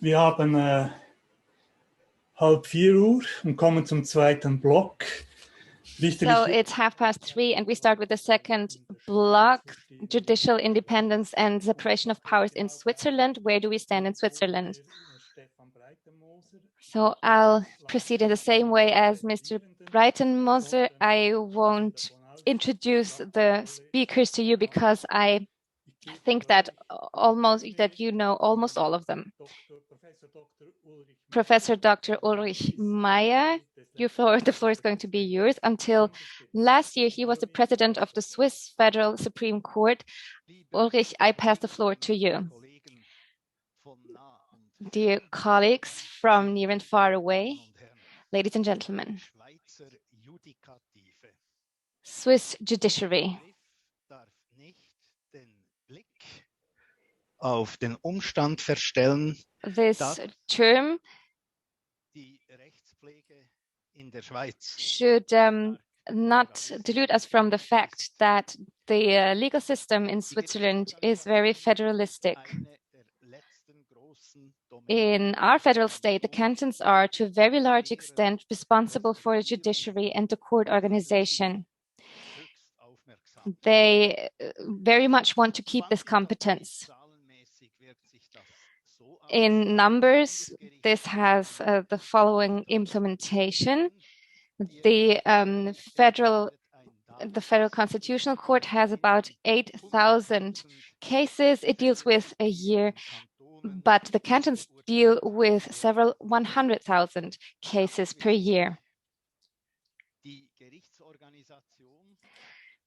Wir haben 3:30 und kommen zum zweiten Block. So it's 3:30 and we start with the second block, judicial independence and separation of powers in Switzerland. Where do we stand in Switzerland? So I'll proceed in the same way as Mr. Breitenmoser. I won't introduce the speakers to you because I think that you know almost all of them. Professor Dr. Ulrich Meyer, the floor is going to be yours. Until last year, he was the president of the Swiss Federal Supreme Court. Ulrich, I pass the floor to you. Dear colleagues from near and far away, ladies and gentlemen, Swiss judiciary auf den Umstand verstellen, this term should not delude us from the fact that the legal system in Switzerland is very federalistic. In our federal state, the cantons are to a very large extent responsible for the judiciary and the court organization. They very much want to keep this competence. In numbers, this has the following implementation. The Federal Constitutional Court has about 8,000 cases it deals with a year, but the cantons deal with several 100,000 cases per year.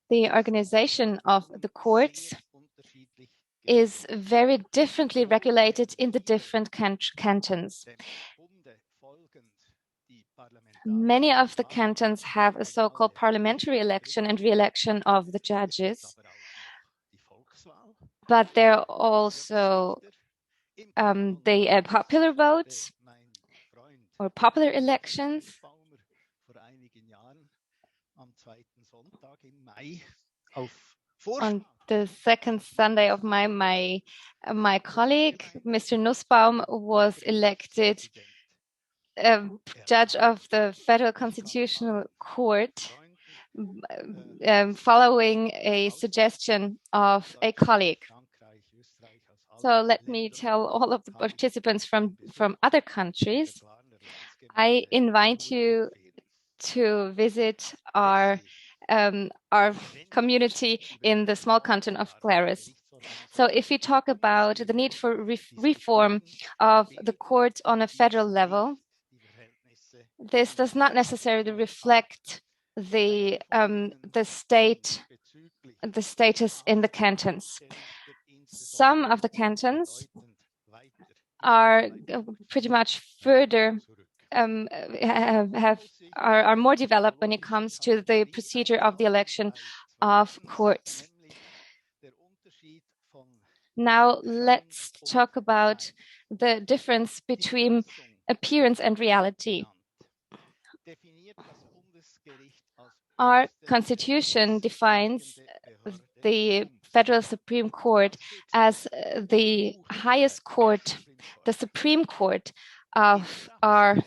The organization of the courts is very differently regulated in the different cantons. Many of the cantons have a so-called parliamentary election and re-election of the judges, but there are also the popular votes or popular elections. On the second Sunday of my colleague, Mr. Nussbaum, was elected judge of the Federal Constitutional Court following a suggestion of a colleague. So let me tell all of the participants from other countries, I invite you to visit our community in the small canton of Glarus. So if we talk about the need for reform of the courts on a federal level, this does not necessarily reflect the status in the cantons. Some of the cantons are pretty much further are more developed when it comes to the procedure of the election of courts. Now let's talk about the difference between appearance and reality. Our constitution defines the Federal Supreme Court as the highest court, the Supreme Court of our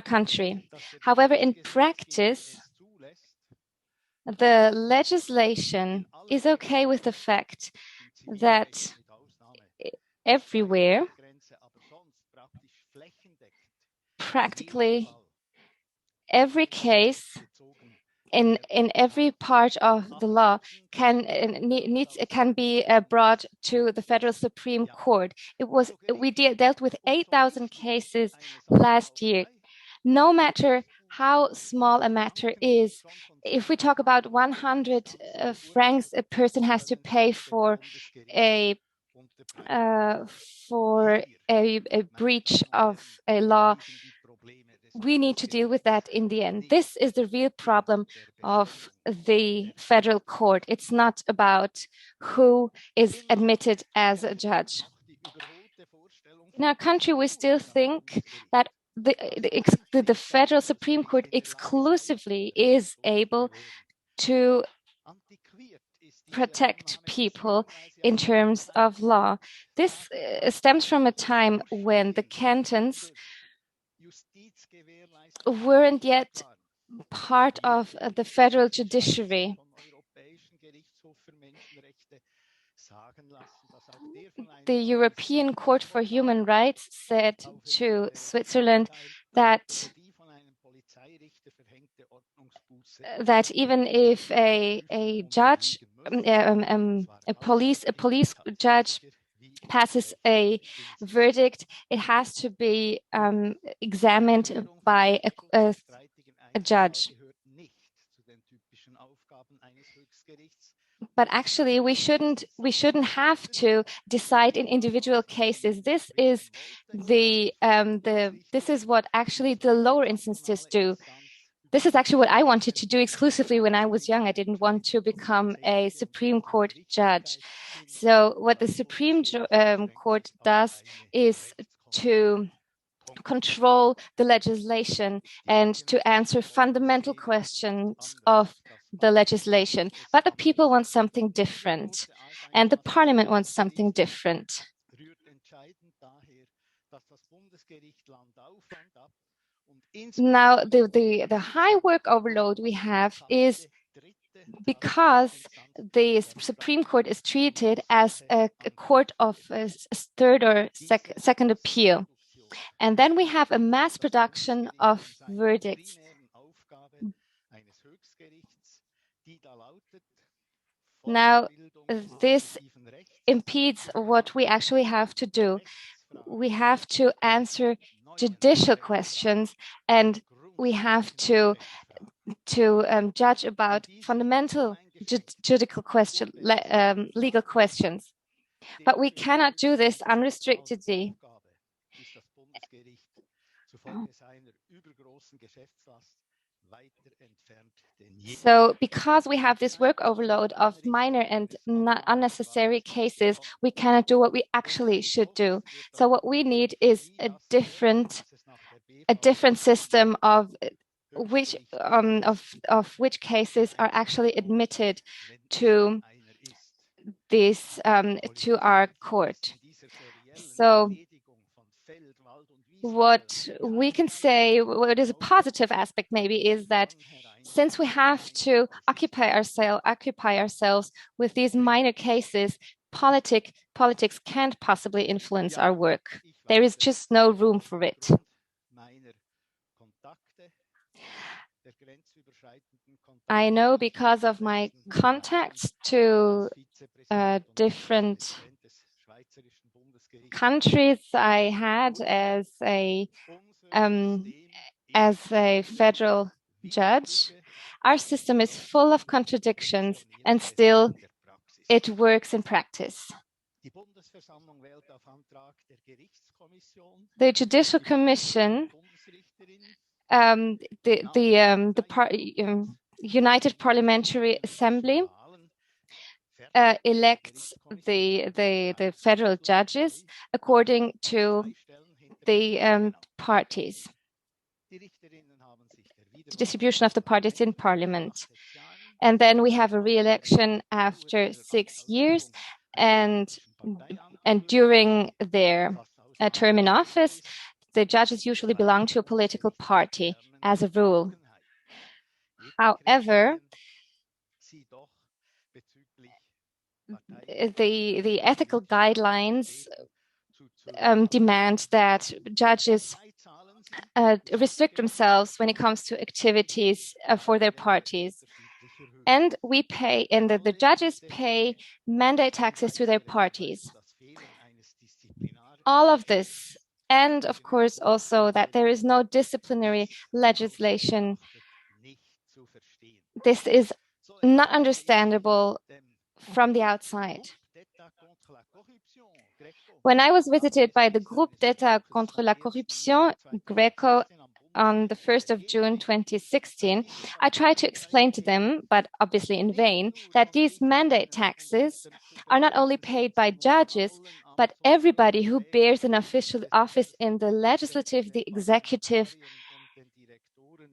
country. However, in practice, the legislation is okay with the fact that everywhere, practically every case in every part of the law can be brought to the Federal Supreme Court. We dealt with 8,000 cases last year. No matter how small a matter is, if we talk about 100 francs a person has to pay for a breach of a law, we need to deal with that in the end. This is the real problem of the federal court. It's not about who is admitted as a judge. In our country, we still think that the Federal Supreme Court exclusively is able to protect people in terms of law. This stems from a time when the cantons weren't yet part of the federal judiciary. The European Court for Human Rights said to Switzerland that even if a judge, a police judge passes a verdict, it has to be examined by a judge. But actually, we shouldn't have to decide in individual cases. This is this is what actually the lower instances do. This is actually what I wanted to do exclusively when I was young. I didn't want to become a Supreme Court judge. So what the Supreme Court does is to control the legislation and to answer fundamental questions of the legislation. But the people want something different, and the parliament wants something different. Now, the high work overload we have is because the Supreme Court is treated as a court of third or second appeal. And then we have a mass production of verdicts. Now, this impedes what we actually have to do. We have to answer judicial questions, and we have to judge about fundamental judicial legal questions. But we cannot do this unrestrictedly. So because we have this work overload of minor and not unnecessary cases, we cannot do what we actually should do. So what we need is a different system of which cases are actually admitted to this to our court. So what we can say, what is a positive aspect maybe, is that since we have to occupy ourselves with these minor cases, politics can't possibly influence our work. There is just no room for it. I know because of my contacts to different countries I had as a federal judge, our system is full of contradictions, and still it works in practice. The Judicial Commission, United Parliamentary Assembly, elects the federal judges according to the parties, the distribution of the parties in parliament. And then we have a re-election after 6 years, and during their term in office, the judges usually belong to a political party as a rule. However, the ethical guidelines demand that judges restrict themselves when it comes to activities for their parties. And the judges pay mandate taxes to their parties. All of this, and of course also that there is no disciplinary legislation, this is not understandable from the outside. When I was visited by the Groupe d'État contre la Corruption, GRECO, on the 1st of June 2016, I tried to explain to them, but obviously in vain, that these mandate taxes are not only paid by judges, but everybody who bears an official office in the legislative, the executive,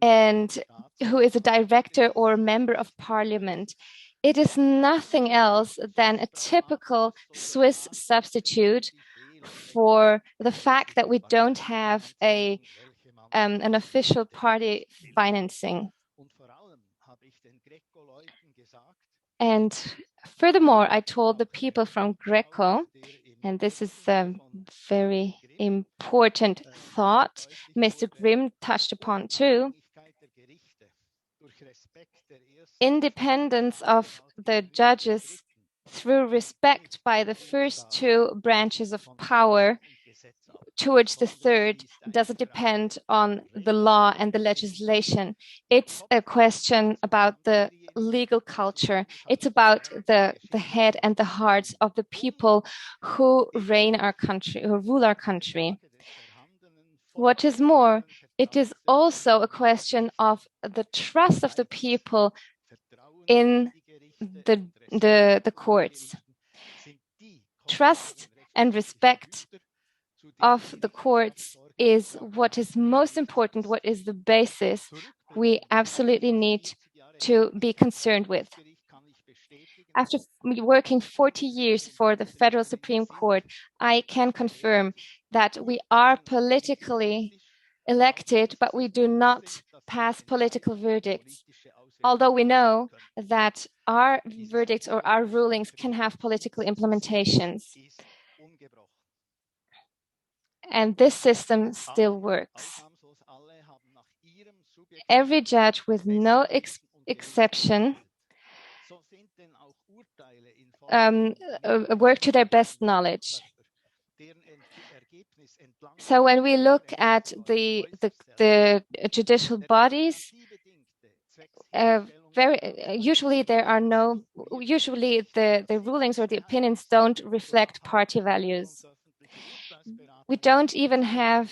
and who is a director or member of parliament. it is nothing else than a typical Swiss substitute for the fact that we don't have an official party financing. And furthermore, I told the people from Greco, and this is a very important thought Mr. Grimm touched upon too, independence of the judges through respect by the first two branches of power towards the third doesn't depend on the law and the legislation. It's a question about the legal culture. It's about the head and the hearts of the people who reign our country, who rule our country. What is more, it is also a question of the trust of the people in the courts. Trust and respect of the courts is what is most important, what is the basis we absolutely need to be concerned with. After working 40 years for the Federal Supreme Court, I can confirm that we are politically elected, but we do not pass political verdicts. Although we know that our verdicts or our rulings can have political implementations. And this system still works. Every judge, with no exception, work to their best knowledge. So when we look at the judicial bodies, usually the rulings or the opinions don't reflect party values. We don't even have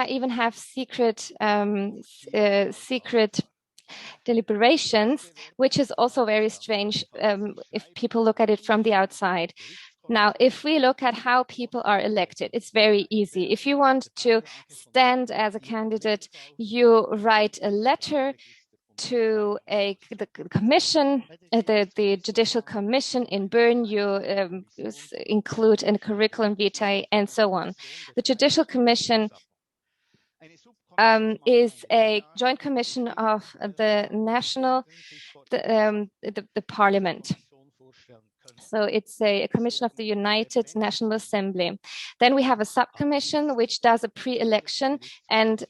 even have secret deliberations, which is also very strange if people look at it from the outside. Now, if we look at how people are elected, it's very easy. If you want to stand as a candidate, you write a letter to the commission, the Judicial Commission in Bern. You include a curriculum vitae and so on. The Judicial Commission is a joint commission of the parliament. So it's a commission of the United National Assembly. Then we have a subcommission which does a pre-election and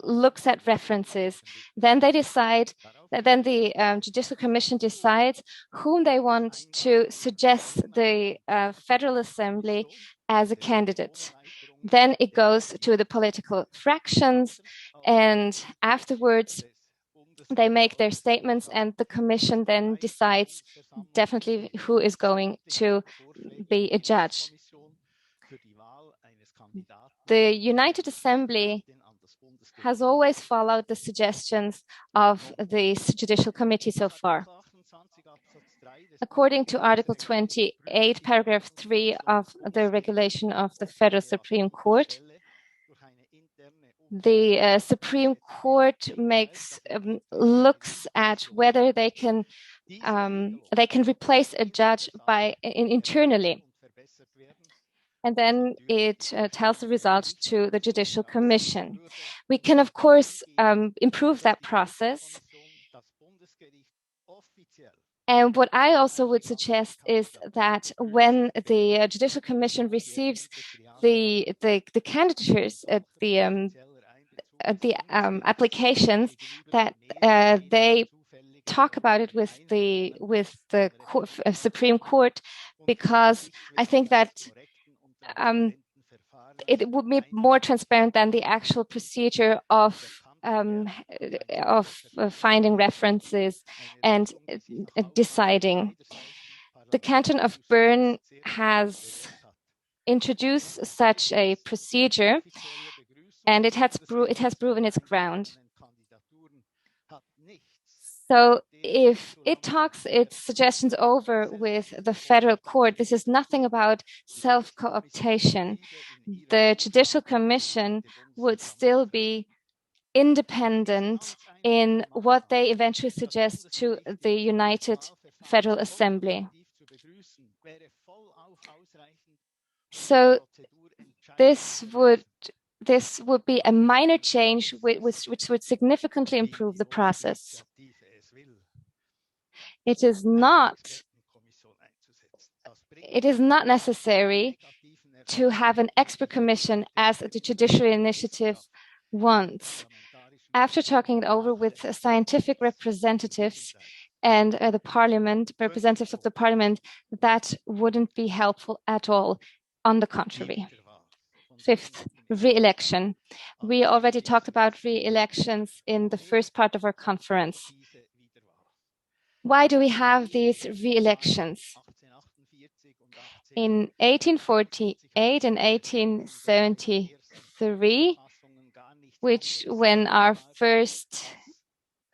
looks at references. Then they decide, then the Judicial Commission decides whom they want to suggest the Federal Assembly as a candidate. Then it goes to the political fractions, and afterwards they make their statements, and the Commission then decides definitely who is going to be a judge. The United Assembly has always followed the suggestions of the Judicial Committee so far. According to Article 28, paragraph 3 of the regulation of the Federal Supreme Court, the Supreme Court looks at whether they can replace a judge internally. And then it tells the result to the Judicial Commission. We can, of course, improve that process. And what I also would suggest is that when the Judicial Commission receives the candidatures, the applications, that they talk about it with the Supreme Court, because I think that it would be more transparent than the actual procedure of finding references and deciding. The Canton of Bern has introduced such a procedure, and it has proven its ground. So if it talks its suggestions over with the federal court, this is nothing about self-cooptation. The Judicial Commission would still be independent in what they eventually suggest to the United Federal Assembly. So this would be a minor change which would significantly improve the process. It is not necessary to have an expert commission as the judicial initiative wants. After talking it over with scientific representatives and the parliament, representatives of the parliament, that wouldn't be helpful at all. On the contrary. Fifth, re-election. We already talked about re-elections in the first part of our conference. Why do we have these re-elections? In 1848 and 1873, when our first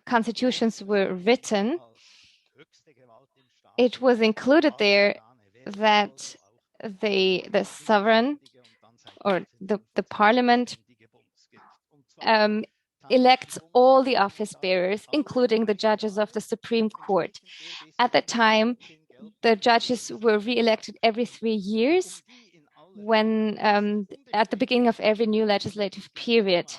constitutions were written, it was included there that the sovereign or the parliament elects all the office bearers, including the judges of the Supreme Court. At that time, the judges were re-elected every 3 years when at the beginning of every new legislative period.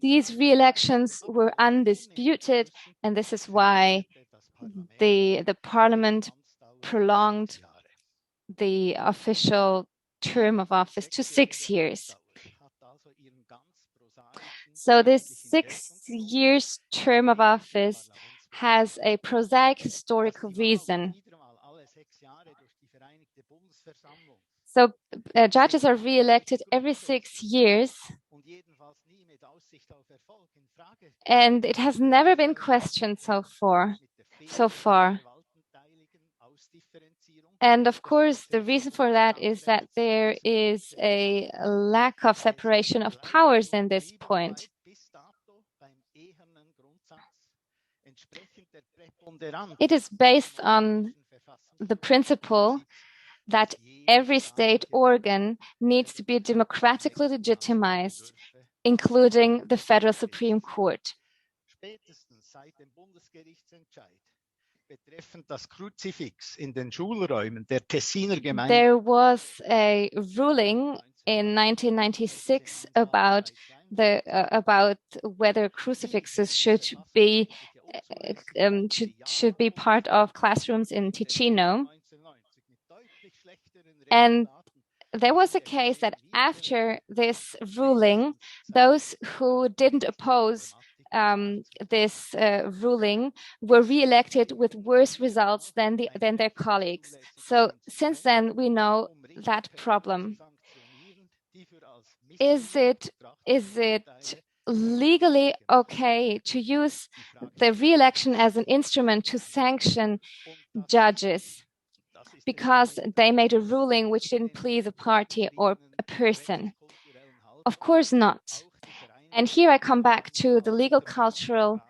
These re-elections were undisputed, and this is why the parliament prolonged the official term of office to 6 years. So this 6 years term of office has a prosaic historical reason. So judges are re-elected every 6 years, and it has never been questioned so far. And of course, the reason for that is that there is a lack of separation of powers in this point. It is based on the principle that every state organ needs to be democratically legitimized, including the Federal Supreme Court. There was a ruling in 1996 about whether crucifixes should be part of classrooms in Ticino. And there was a case that after this ruling, those who didn't oppose this ruling were re-elected with worse results than their colleagues. So since then, we know that problem. Is it legally okay to use the re-election as an instrument to sanction judges because they made a ruling which didn't please a party or a person? Of course not. And here I come back to the legal cultural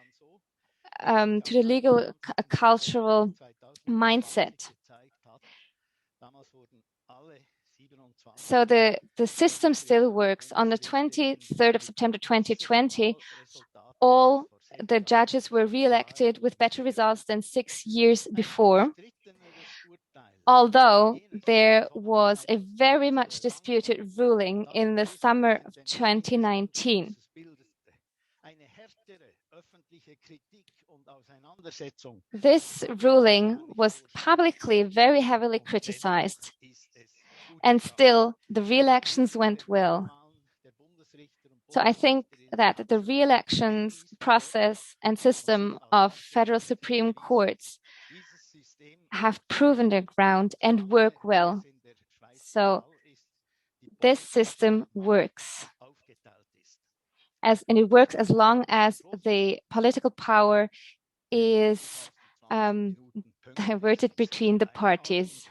mindset. So the system still works. On the 23rd of September 2020, all the judges were re-elected with better results than 6 years before, although there was a very much disputed ruling in the summer of 2019. This ruling was publicly very heavily criticized, and still the re-elections went well. So I think that the re-elections process and system of federal Supreme Courts have proven their ground and work well. So this system works. And it works as long as the political power is diverted between the parties.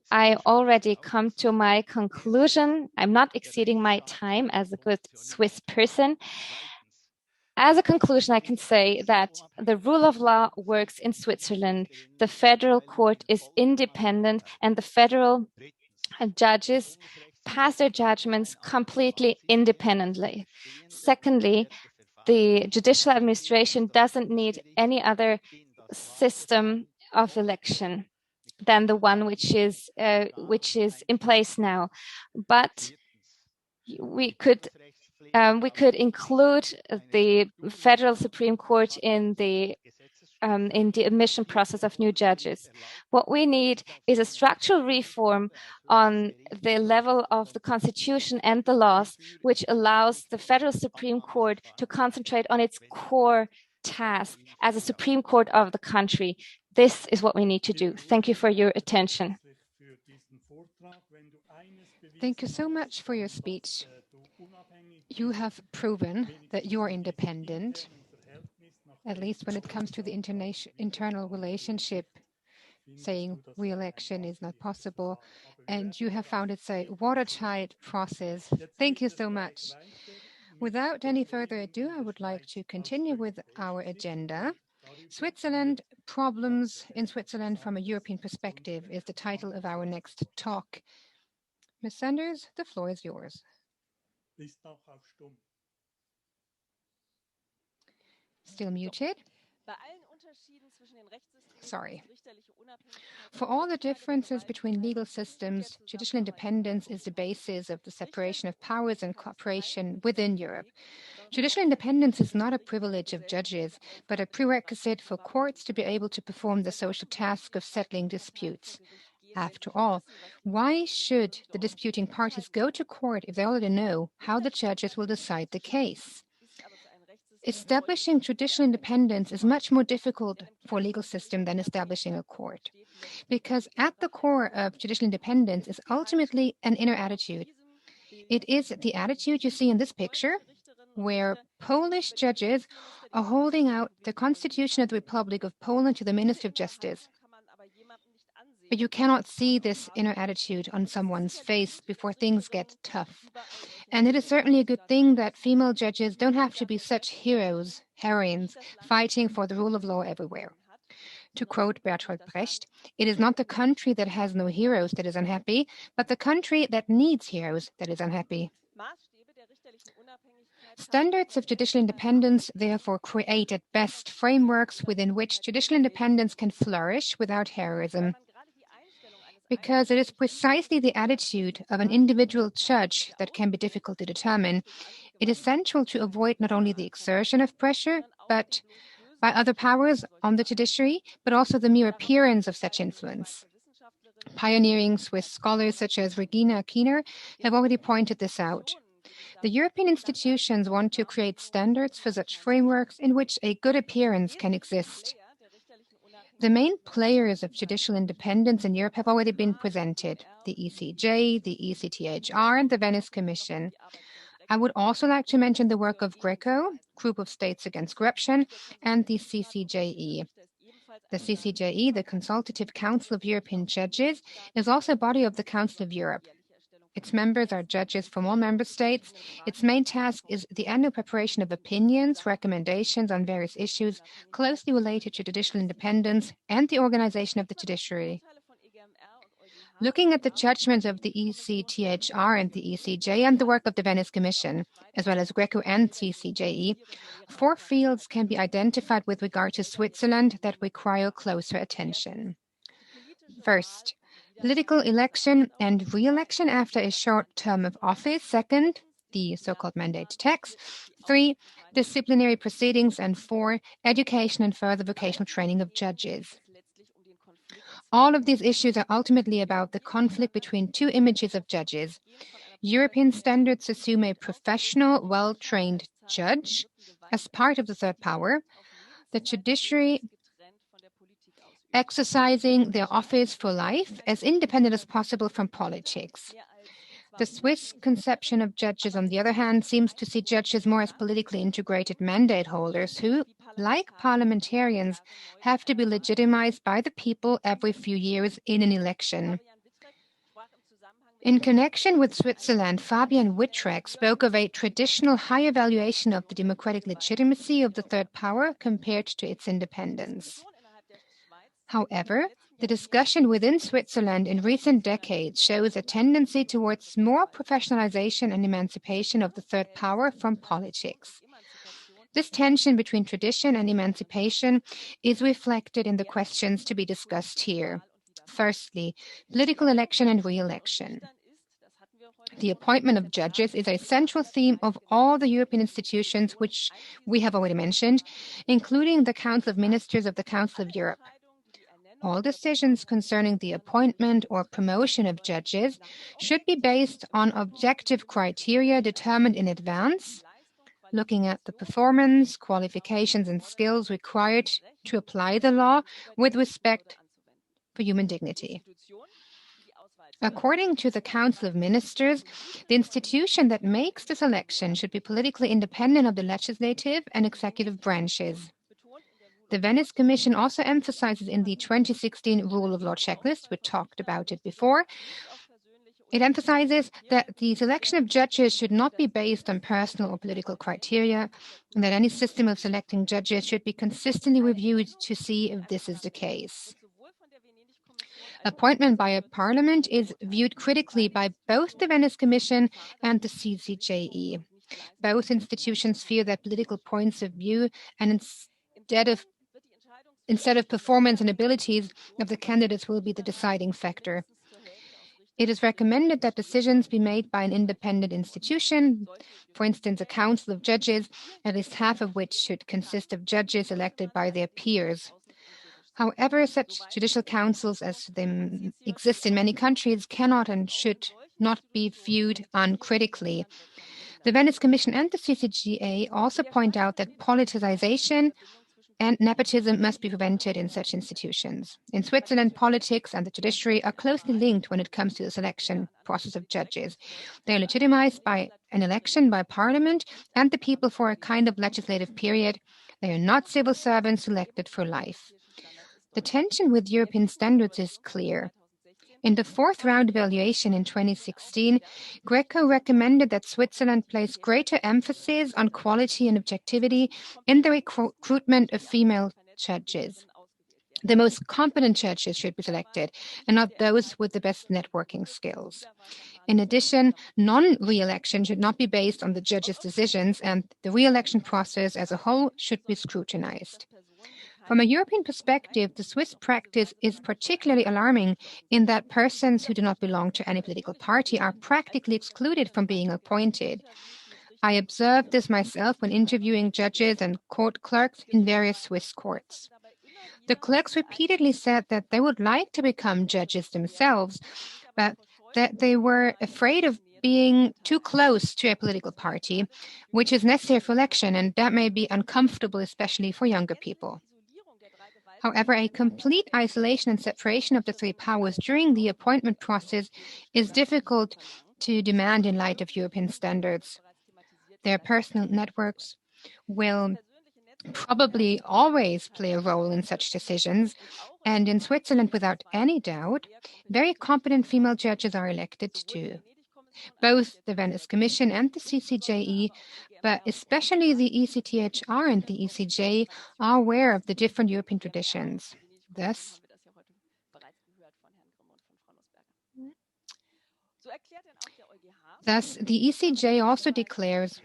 I already come to my conclusion. I'm not exceeding my time as a good Swiss person. As a conclusion, I can say that the rule of law works in Switzerland. The federal court is independent and the federal judges pass their judgments completely independently. Secondly, the judicial administration doesn't need any other system of election than the one which is in place now. But we could include the Federal Supreme Court in the admission process of new judges. What we need is a structural reform on the level of the Constitution and the laws, which allows the Federal Supreme Court to concentrate on its core task as a Supreme Court of the country. This is what we need to do. Thank you for your attention. Thank you so much for your speech. You have proven that you are independent, at least when it comes to the internal relationship, saying re-election is not possible, and you have found it's a watertight process. Thank you so much. Without any further ado, I would like to continue with our agenda. Switzerland, Problems in Switzerland from a European Perspective is the title of our next talk. Ms. Sanders, the floor is yours. Still muted? Sorry. For all the differences between legal systems, judicial independence is the basis of the separation of powers and cooperation within Europe. Judicial independence is not a privilege of judges, but a prerequisite for courts to be able to perform the social task of settling disputes. After all, why should the disputing parties go to court if they already know how the judges will decide the case? Establishing judicial independence is much more difficult for a legal system than establishing a court, because at the core of judicial independence is ultimately an inner attitude. It is the attitude you see in this picture, where Polish judges are holding out the Constitution of the Republic of Poland to the Minister of Justice. But you cannot see this inner attitude on someone's face before things get tough. And it is certainly a good thing that female judges don't have to be such heroes, heroines, fighting for the rule of law everywhere. To quote Bertolt Brecht, it is not the country that has no heroes that is unhappy, but the country that needs heroes that is unhappy. Standards of judicial independence therefore create at best frameworks within which judicial independence can flourish without heroism. Because it is precisely the attitude of an individual judge that can be difficult to determine. It is essential to avoid not only the exertion of pressure, but by other powers on the judiciary, but also the mere appearance of such influence. Pioneering Swiss scholars such as Regina Kiener have already pointed this out. The European institutions want to create standards for such frameworks in which a good appearance can exist. The main players of judicial independence in Europe have already been presented: the ECJ, the ECTHR, and the Venice Commission. I would also like to mention the work of GRECO, Group of States Against Corruption, and the CCJE. The CCJE, the Consultative Council of European Judges, is also a body of the Council of Europe. Its members are judges from all member states. Its main task is the annual preparation of opinions, recommendations on various issues closely related to judicial independence and the organization of the judiciary. Looking at the judgments of the ECTHR and the ECJ and the work of the Venice Commission, as well as GRECO and CCJE, 4 fields can be identified with regard to Switzerland that require closer attention. First, political election and re-election after a short term of office. Second, the so-called mandate tax. 3, disciplinary proceedings. And 4, education and further vocational training of judges. All of these issues are ultimately about the conflict between 2 images of judges. European standards assume a professional, well-trained judge as part of the third power. The judiciary exercising their office for life as independent as possible from politics. The Swiss conception of judges, on the other hand, seems to see judges more as politically integrated mandate holders who, like parliamentarians, have to be legitimized by the people every few years in an election. In connection with Switzerland, Fabian Wittrek spoke of a traditional high evaluation of the democratic legitimacy of the third power compared to its independence. However, the discussion within Switzerland in recent decades shows a tendency towards more professionalization and emancipation of the third power from politics. This tension between tradition and emancipation is reflected in the questions to be discussed here. Firstly, political election and re-election. The appointment of judges is a central theme of all the European institutions, which we have already mentioned, including the Council of Ministers of the Council of Europe. All decisions concerning the appointment or promotion of judges should be based on objective criteria determined in advance, looking at the performance, qualifications, and skills required to apply the law with respect for human dignity. According to the Council of Ministers, the institution that makes the selection should be politically independent of the legislative and executive branches. The Venice Commission also emphasizes in the 2016 Rule of Law Checklist, we talked about it before, it emphasizes that the selection of judges should not be based on personal or political criteria, and that any system of selecting judges should be consistently reviewed to see if this is the case. Appointment by a parliament is viewed critically by both the Venice Commission and the CCJE. Both institutions fear that political points of view and instead of performance and abilities of the candidates will be the deciding factor. It is recommended that decisions be made by an independent institution, for instance, a council of judges, at least half of which should consist of judges elected by their peers. However, such judicial councils as they exist in many countries cannot and should not be viewed uncritically. The Venice Commission and the CCGA also point out that politicization and nepotism must be prevented in such institutions. In Switzerland, politics and the judiciary are closely linked when it comes to the selection process of judges. They are legitimized by an election by parliament and the people for a kind of legislative period. They are not civil servants elected for life. The tension with European standards is clear. In the fourth round evaluation in 2016, Greco recommended that Switzerland place greater emphasis on quality and objectivity in the recruitment of female judges. The most competent judges should be selected, and not those with the best networking skills. In addition, non-re-election should not be based on the judges' decisions, and the re-election process as a whole should be scrutinized. From a European perspective, the Swiss practice is particularly alarming in that persons who do not belong to any political party are practically excluded from being appointed. I observed this myself when interviewing judges and court clerks in various Swiss courts. The clerks repeatedly said that they would like to become judges themselves, but that they were afraid of being too close to a political party, which is necessary for election, and that may be uncomfortable, especially for younger people. However, a complete isolation and separation of the three powers during the appointment process is difficult to demand in light of European standards. Their personal networks will probably always play a role in such decisions, and in Switzerland, without any doubt, very competent female judges are elected too. Both the Venice Commission and the CCJE, but especially the ECTHR and the ECJ, are aware of the different European traditions. Thus, the ECJ also declares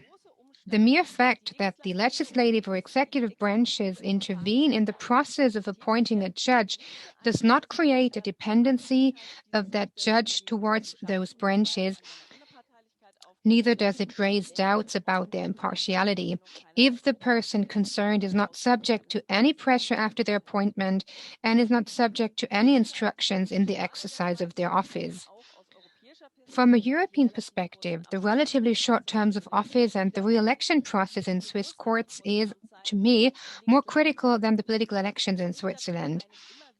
the mere fact that the legislative or executive branches intervene in the process of appointing a judge does not create a dependency of that judge towards those branches. Neither does it raise doubts about their impartiality if the person concerned is not subject to any pressure after their appointment and is not subject to any instructions in the exercise of their office. From a European perspective, the relatively short terms of office and the re-election process in Swiss courts is, to me, more critical than the political elections in Switzerland.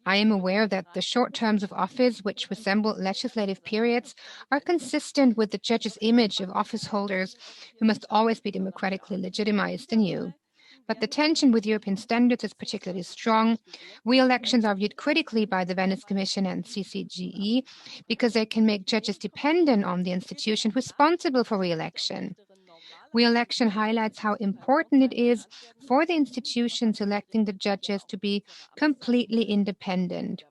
I am aware that the short terms of office, which resemble legislative periods, are consistent with the judge's image of office holders who must always be democratically legitimized anew. but the tension with European standards is particularly strong. Re-elections are viewed critically by the Venice Commission and CCGE because they can make judges dependent on the institution responsible for re-election. Re-election highlights how important it is for the institutions electing the judges to be completely independent.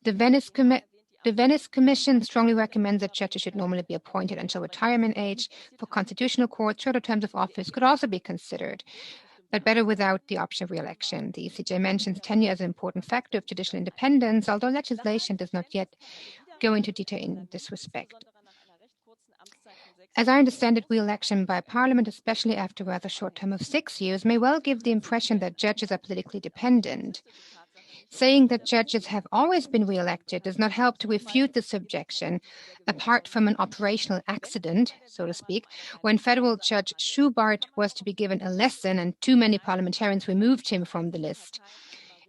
The Venice Commission strongly recommends that judges should normally be appointed until retirement age. For constitutional courts, shorter terms of office could also be considered, but better without the option of re-election. The ECJ mentions tenure as an important factor of judicial independence, although legislation does not yet go into detail in this respect. As I understand it, re-election by Parliament, especially after a rather short term of 6 years, may well give the impression that judges are politically dependent. Saying that judges have always been re-elected does not help to refute this objection, apart from an operational accident, so to speak, when Federal Judge Schubart was to be given a lesson and too many parliamentarians removed him from the list.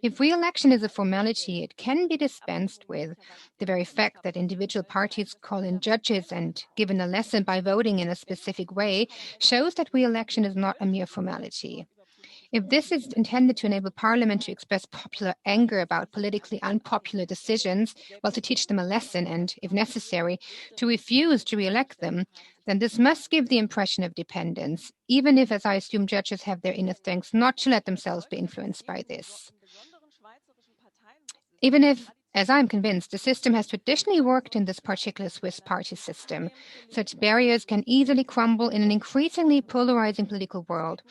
If re-election is a formality, it can be dispensed with. The very fact that individual parties call in judges and given a lesson by voting in a specific way shows that re-election is not a mere formality. If this is intended to enable Parliament to express popular anger about politically unpopular decisions, well, to teach them a lesson and, if necessary, to refuse to re-elect them, then this must give the impression of dependence, even if, as I assume, judges have their inner strength not to let themselves be influenced by this. Even if, as I'm convinced, the system has traditionally worked in this particular Swiss party system, such barriers can easily crumble in an increasingly polarizing political world.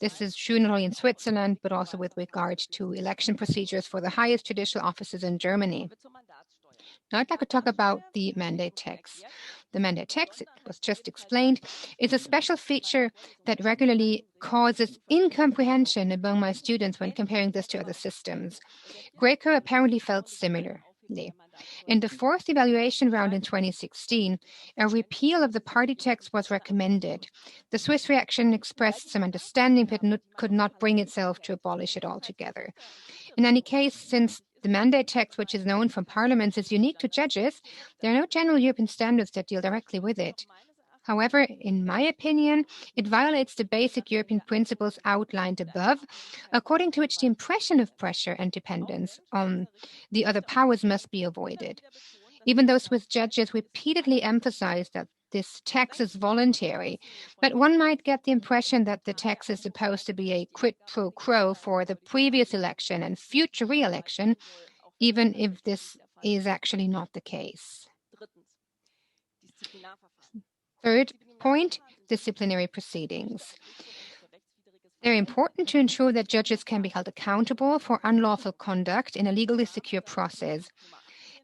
This is true not only in Switzerland, but also with regard to election procedures for the highest judicial offices in Germany. Now I'd like to talk about the mandate text. The mandate text, it was just explained, is a special feature that regularly causes incomprehension among my students when comparing this to other systems. Greco apparently felt similarly. In the fourth evaluation round in 2016, a repeal of the party text was recommended. The Swiss reaction expressed some understanding but could not bring itself to abolish it altogether. In any case, since the mandate text, which is known from parliaments, is unique to judges, there are no general European standards that deal directly with it. However, in my opinion, it violates the basic European principles outlined above, according to which the impression of pressure and dependence on the other powers must be avoided. Even though Swiss judges repeatedly emphasize that this tax is voluntary, but one might get the impression that the tax is supposed to be a quid pro quo for the previous election and future re-election, even if this is actually not the case. Third point, disciplinary proceedings. They're important to ensure that judges can be held accountable for unlawful conduct in a legally secure process.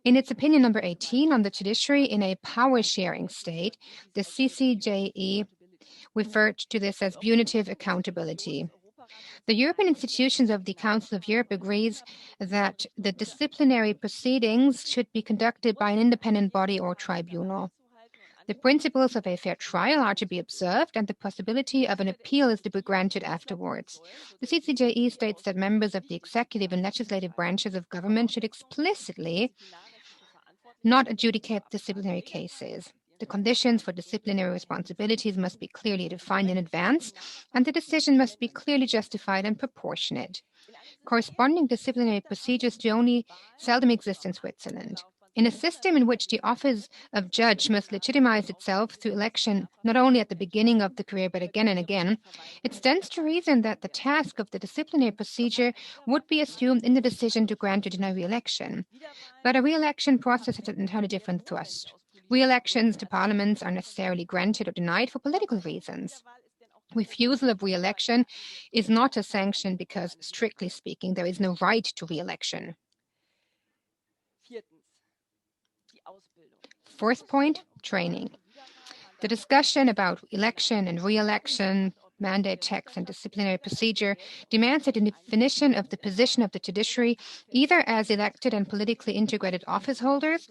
In its opinion number 18 on the judiciary in a power-sharing state, the CCJE referred to this as punitive accountability. The European institutions of the Council of Europe agrees that the disciplinary proceedings should be conducted by an independent body or tribunal. The principles of a fair trial are to be observed, and the possibility of an appeal is to be granted afterwards. The CCJE states that members of the executive and legislative branches of government should explicitly not adjudicate disciplinary cases. The conditions for disciplinary responsibilities must be clearly defined in advance, and the decision must be clearly justified and proportionate. Corresponding disciplinary procedures do only seldom exist in Switzerland. In a system in which the office of judge must legitimize itself through election not only at the beginning of the career but again and again, it stands to reason that the task of the disciplinary procedure would be assumed in the decision to grant or deny re-election. But a re-election process has an entirely different thrust. Re-elections to parliaments are necessarily granted or denied for political reasons. Refusal of re-election is not a sanction because, strictly speaking, there is no right to re-election. Fourth point, training. The discussion about election and re-election, mandate text, and disciplinary procedure demands a definition of the position of the judiciary either as elected and politically integrated office holders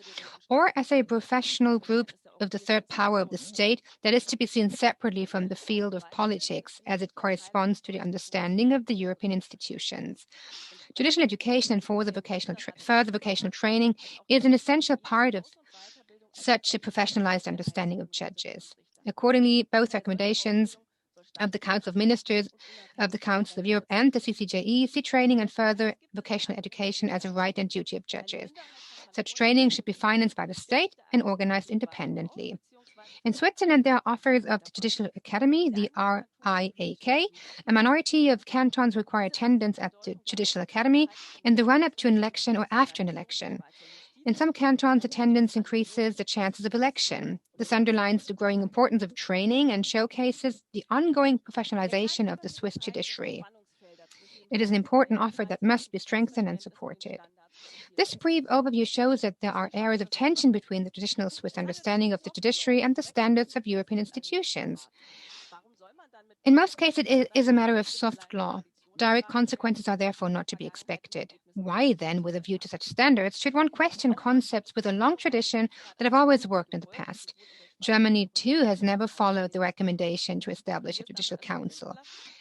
or as a professional group of the third power of the state that is to be seen separately from the field of politics as it corresponds to the understanding of the European institutions. Judicial education and further vocational training is an essential part of such a professionalized understanding of judges. Accordingly, both recommendations of the Council of Ministers of the Council of Europe and the CCJE see training and further vocational education as a right and duty of judges. Such training should be financed by the state and organized independently. In Switzerland, there are offers of the Judicial Academy, the RIAK. A minority of cantons require attendance at the Judicial Academy in the run-up to an election or after an election. In some cantons, attendance increases the chances of election. This underlines the growing importance of training and showcases the ongoing professionalization of the Swiss judiciary. It is an important offer that must be strengthened and supported. This brief overview shows that there are areas of tension between the traditional Swiss understanding of the judiciary and the standards of European institutions. In most cases, it is a matter of soft law. Direct consequences are therefore not to be expected. Why then, with a view to such standards, should one question concepts with a long tradition that have always worked in the past? Germany, too, has never followed the recommendation to establish a judicial council.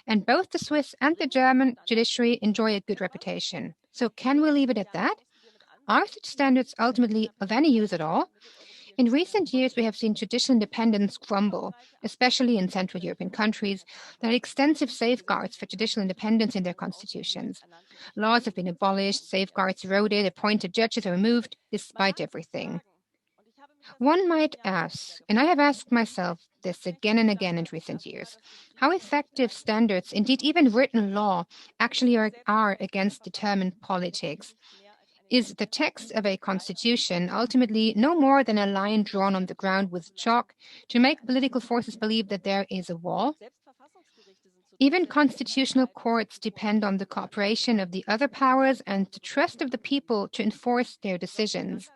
And both the Swiss and the German judiciary enjoy a good reputation. So can we leave it at that? Are such standards ultimately of any use at all? In recent years, we have seen judicial independence crumble, especially in Central European countries that had extensive safeguards for judicial independence in their constitutions. Laws have been abolished, safeguards eroded, appointed judges are removed, despite everything. One might ask, and I have asked myself this again and again in recent years, how effective standards, indeed even written law, actually are against determined politics. Is the text of a constitution ultimately no more than a line drawn on the ground with chalk to make political forces believe that there is a wall? Even constitutional courts depend on the cooperation of the other powers and the trust of the people to enforce their decisions.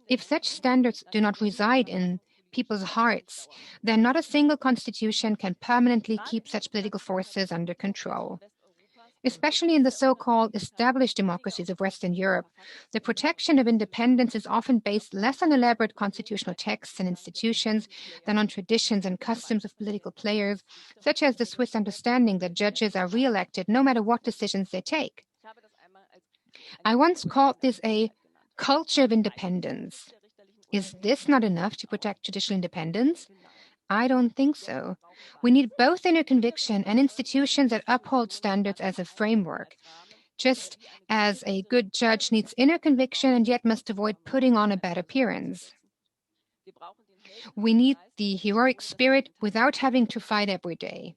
If such standards do not reside in people's hearts, then not a single constitution can permanently keep such political forces under control. Especially in the so-called established democracies of Western Europe, the protection of independence is often based less on elaborate constitutional texts and institutions than on traditions and customs of political players, such as the Swiss understanding that judges are re-elected no matter what decisions they take. I once called this a culture of independence. Is this not enough to protect judicial independence? I don't think so. We need both inner conviction and institutions that uphold standards as a framework. Just as a good judge needs inner conviction and yet must avoid putting on a bad appearance. We need the heroic spirit without having to fight every day.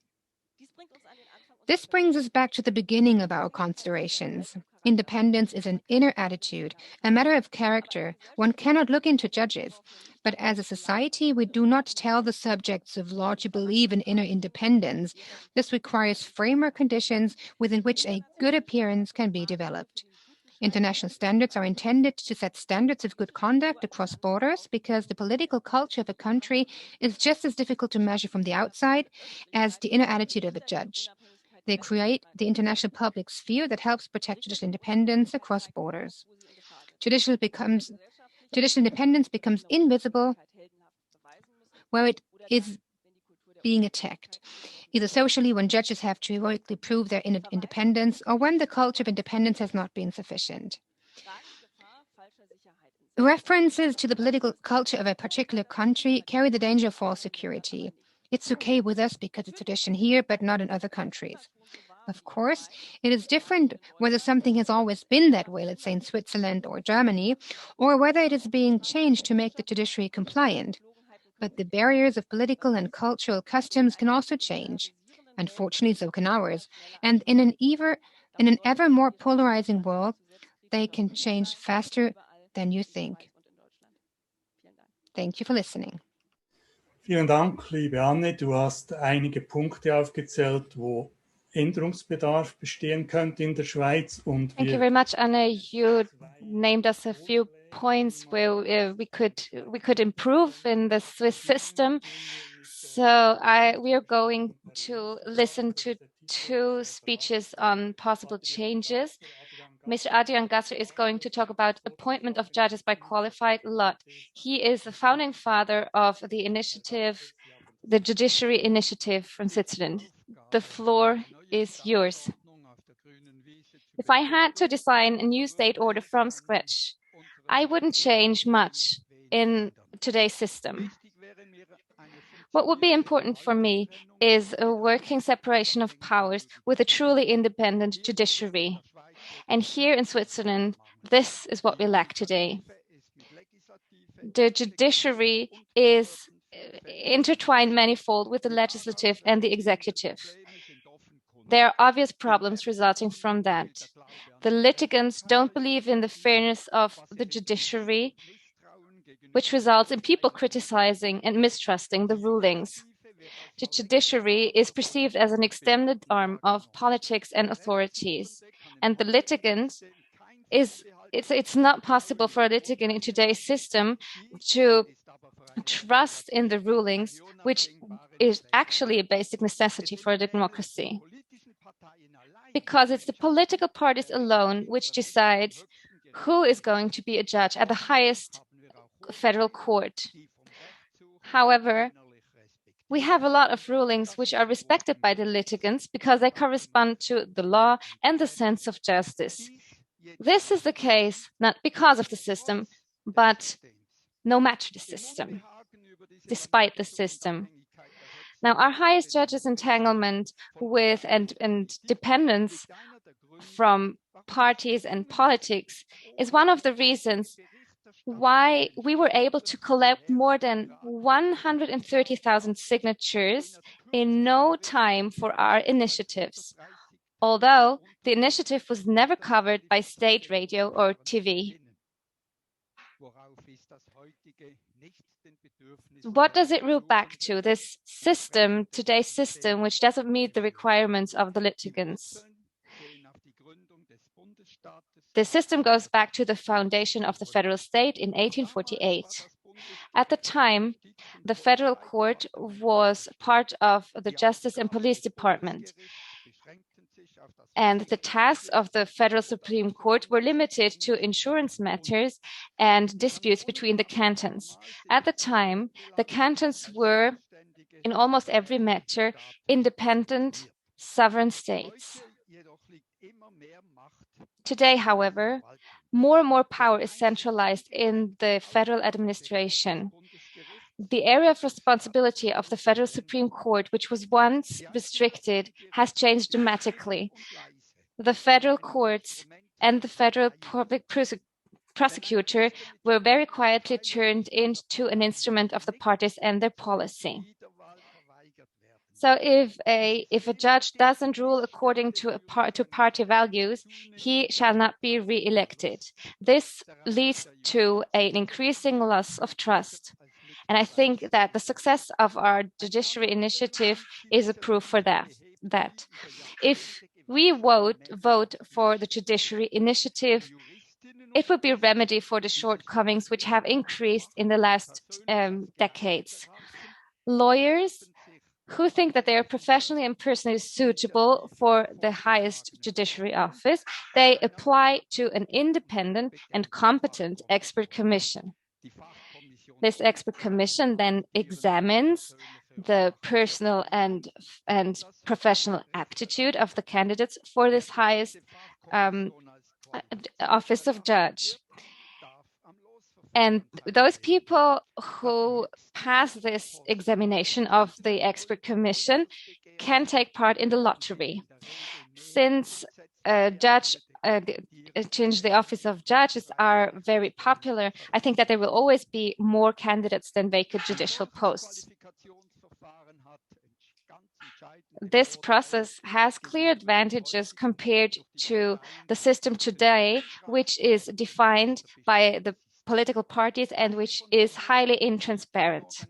This brings us back to the beginning of our considerations. Independence is an inner attitude, a matter of character. One cannot look into judges. But as a society, we do not tell the subjects of law to believe in inner independence. This requires framework conditions within which a good appearance can be developed. International standards are intended to set standards of good conduct across borders because the political culture of a country is just as difficult to measure from the outside as the inner attitude of a judge. They create the international public sphere that helps protect judicial independence across borders. Judicial independence becomes invisible where it is being attacked, either socially when judges have to heroically prove their independence or when the culture of independence has not been sufficient. References to the political culture of a particular country carry the danger of false security. It's okay with us because it's tradition here, but not in other countries. Of course, it is different whether something has always been that way, let's say in Switzerland or Germany, or whether it is being changed to make the judiciary compliant. But the barriers of political and cultural customs can also change. Unfortunately, so can ours. And in an ever more polarizing world, they can change faster than you think. Thank you for listening. Vielen Dank, liebe Anne. Du hast einige Punkte aufgezählt, wo Änderungsbedarf bestehen könnte in der Schweiz. Und Thank you very much, Anne. You named us a few points where we could improve in the Swiss system. So we are going to listen to two speeches on possible changes. Mr. Adrian Gasser is going to talk about appointment of judges by qualified lot. He is the founding father of the initiative, the Judiciary Initiative from Switzerland. The floor is yours. If I had to design a new state order from scratch, I wouldn't change much in today's system. What would be important for me is a working separation of powers with a truly independent judiciary. And here in Switzerland, this is what we lack today. The judiciary is intertwined manifold with the legislative and the executive. There are obvious problems resulting from that. The litigants don't believe in the fairness of the judiciary, which results in people criticizing and mistrusting the rulings. The judiciary is perceived as an extended arm of politics and authorities, and the litigant it's not possible for a litigant in today's system to trust in the rulings, which is actually a basic necessity for a democracy. Because it's the political parties alone which decides who is going to be a judge at the highest federal court. However, we have a lot of rulings which are respected by the litigants because they correspond to the law and the sense of justice. This is the case not because of the system, but no matter the system, despite the system. Now, our highest judge's entanglement with and dependence from parties and politics is one of the reasons why we were able to collect more than 130,000 signatures in no time for our initiatives, although the initiative was never covered by state radio or TV. What does it root back to? This system, today's system, which doesn't meet the requirements of the litigants. The system goes back to the foundation of the federal state in 1848. At the time, the federal court was part of the Justice and Police Department, and the tasks of the Federal Supreme Court were limited to insurance matters and disputes between the cantons. At the time, the cantons were, in almost every matter, independent sovereign states. Today, however, more and more power is centralized in the federal administration. The area of responsibility of the Federal Supreme Court, which was once restricted, has changed dramatically. The federal courts and the federal public prosecutor were very quietly turned into an instrument of the parties and their policy. So if a judge doesn't rule according to party values, he shall not be re-elected. This leads to an increasing loss of trust. And I think that the success of our judiciary initiative is a proof for that. If we vote for the judiciary initiative, it would be a remedy for the shortcomings which have increased in the last decades. Lawyers who think that they are professionally and personally suitable for the highest judiciary office, they apply to an independent and competent expert commission. This expert commission then examines the personal and professional aptitude of the candidates for this highest office of judge. And those people who pass this examination of the expert commission can take part in the lottery. Since the office of judges are very popular, I think that there will always be more candidates than vacant judicial posts. This process has clear advantages compared to the system today, which is defined by the political parties and which is highly intransparent.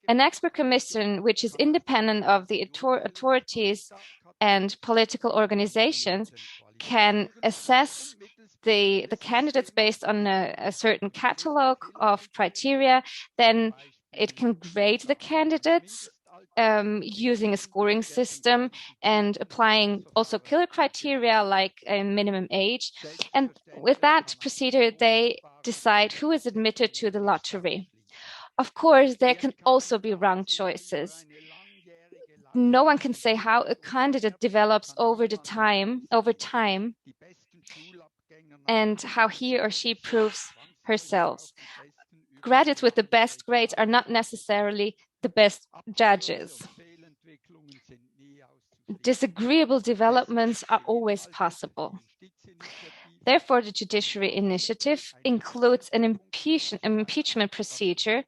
An expert commission, which is independent of the authorities and political organizations, can assess the candidates based on a certain catalog of criteria. Then it can grade the candidates using a scoring system and applying also killer criteria like a minimum age. And with that procedure, they decide who is admitted to the lottery. Of course, there can also be wrong choices. No one can say how a candidate develops over time, and how he or she proves herself. graduates with the best grades are not necessarily the best judges. Disagreeable developments are always possible. Therefore, the Judiciary Initiative includes an impeachment procedure,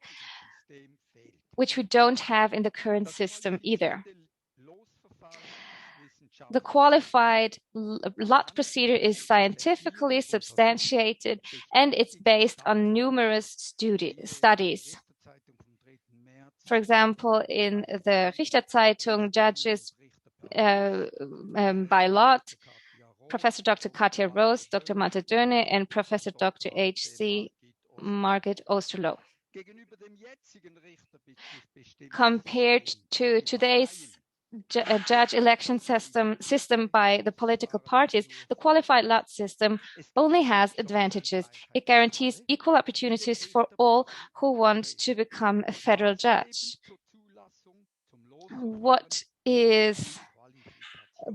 which we don't have in the current system either. The qualified lot procedure is scientifically substantiated, and it's based on numerous studies. For example, in the Richterzeitung, judges by lot, Professor Dr. Katja Rose, Dr. Malte Döne, and Professor Dr. H.C. Margit Osterloh. Compared to today's judge election system by the political parties, the qualified lot system only has advantages. It guarantees equal opportunities for all who want to become a federal judge. What is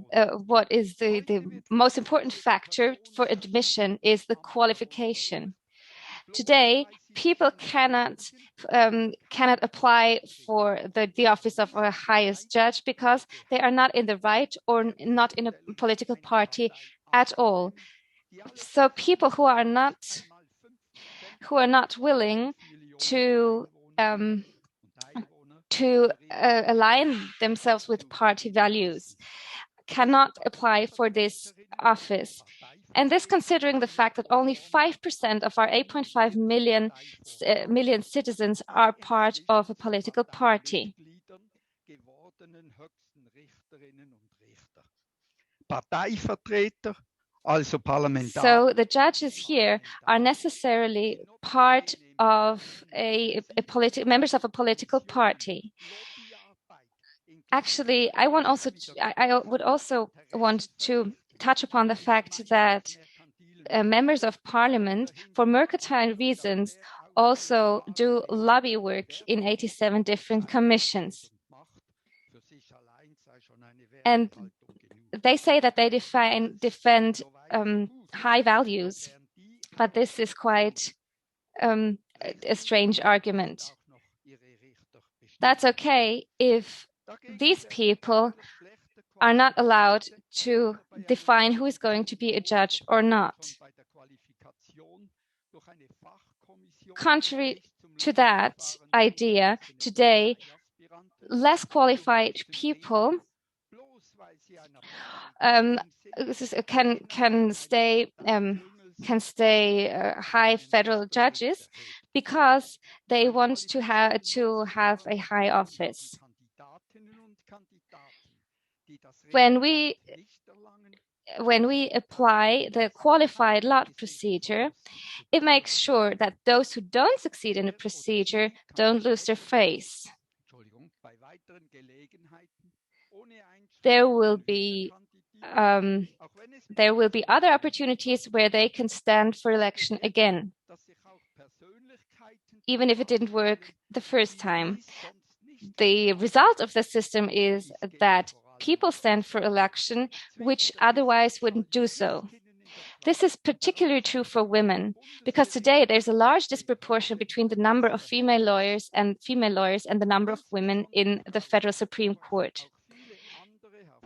the most important factor for admission is the qualification. Today, people cannot apply for the office of a highest judge because they are not in the right or not in a political party at all. So people who are not willing to align themselves with party values cannot apply for this office. And this considering the fact that only 5% of our 8.5 million citizens are part of a political party. So the judges here are necessarily part of members of a political party. Actually, I would also want to touch upon the fact that members of parliament, for mercantile reasons, also do lobby work in 87 different commissions. And they say that they defend high values, but this is quite a strange argument. That's okay if these people are not allowed to define who is going to be a judge or not. Contrary to that idea, today, less qualified people can stay high federal judges because they want to have a high office. When we apply the qualified lot procedure, it makes sure that those who don't succeed in the procedure don't lose their face. There will be other opportunities where they can stand for election again, even if it didn't work the first time. The result of the system is that people stand for election which otherwise wouldn't do so. This is particularly true for women, because today there's a large disproportion between the number of female lawyers and the number of women in the Federal Supreme Court.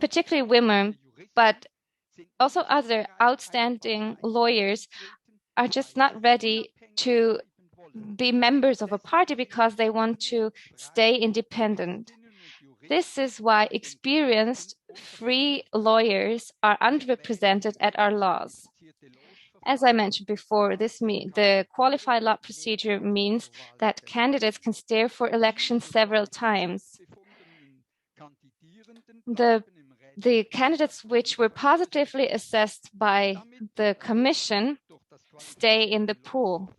Particularly women, but also other outstanding lawyers are just not ready to be members of a party because they want to stay independent. This is why experienced, free lawyers are underrepresented at our laws. As I mentioned before, the qualified lot procedure means that candidates can stay for election several times. The candidates which were positively assessed by the Commission stay in the pool.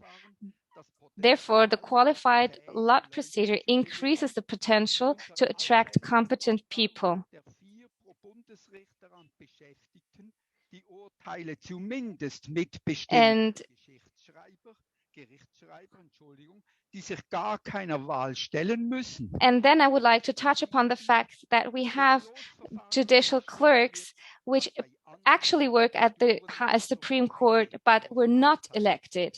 Therefore, the qualified lot procedure increases the potential to attract competent people. And then I would like to touch upon the fact that we have judicial clerks which actually work at the Supreme Court but were not elected.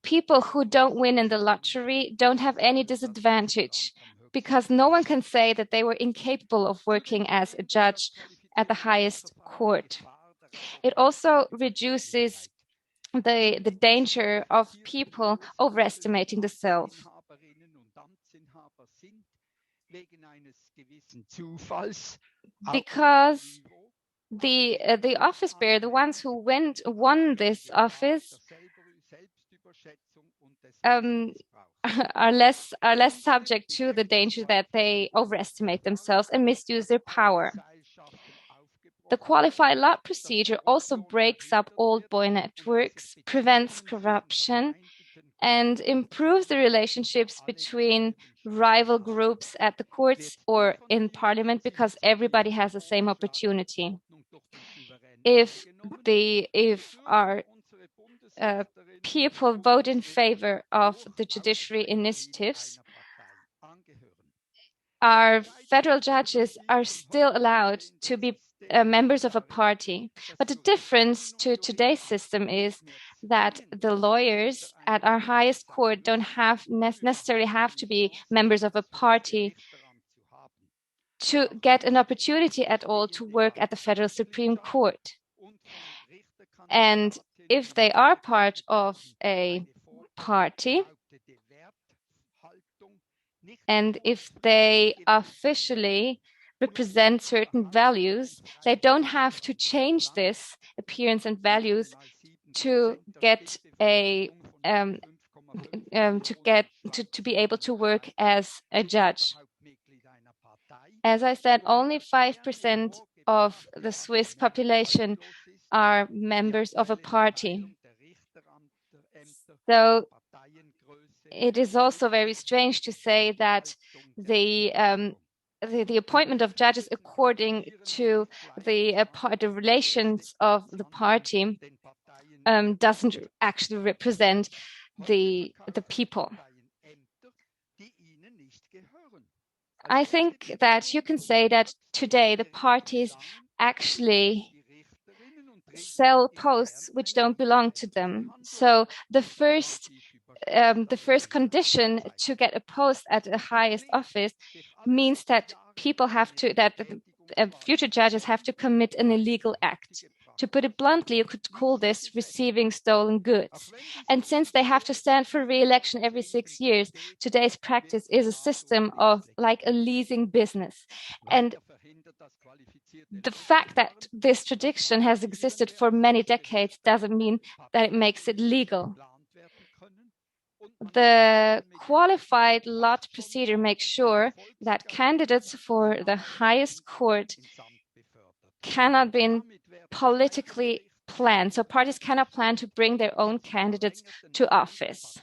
people who don't win in the lottery don't have any disadvantage, because no one can say that they were incapable of working as a judge at the highest court. It also reduces the danger of people overestimating the self. Because the office bearer, the ones who won this office, are less subject to the danger that they overestimate themselves and misuse their power. The qualified lot procedure also breaks up old boy networks, prevents corruption, and improves the relationships between rival groups at the courts or in parliament, because everybody has the same opportunity. If our people vote in favor of the judiciary initiatives, our federal judges are still allowed to be members of a party. But the difference to today's system is that the lawyers at our highest court don't necessarily have to be members of a party to get an opportunity at all to work at the Federal Supreme Court. And if they are part of a party, and if they officially represent certain values, they don't have to change this appearance and values to get a to be able to work as a judge. As I said, only 5% of the Swiss population are members of a party. So it is also very strange to say that the appointment of judges according to the relations of the party doesn't actually represent the people. I think that you can say that today the parties actually sell posts which don't belong to them. So the first condition to get a post at the highest office means that future judges have to commit an illegal act. To put it bluntly, you could call this receiving stolen goods. And since they have to stand for re-election every 6 years, today's practice is a system of like a leasing business. And the fact that this tradition has existed for many decades doesn't mean that it makes it legal. The qualified lot procedure makes sure that candidates for the highest court cannot be politically planned. So parties cannot plan to bring their own candidates to office.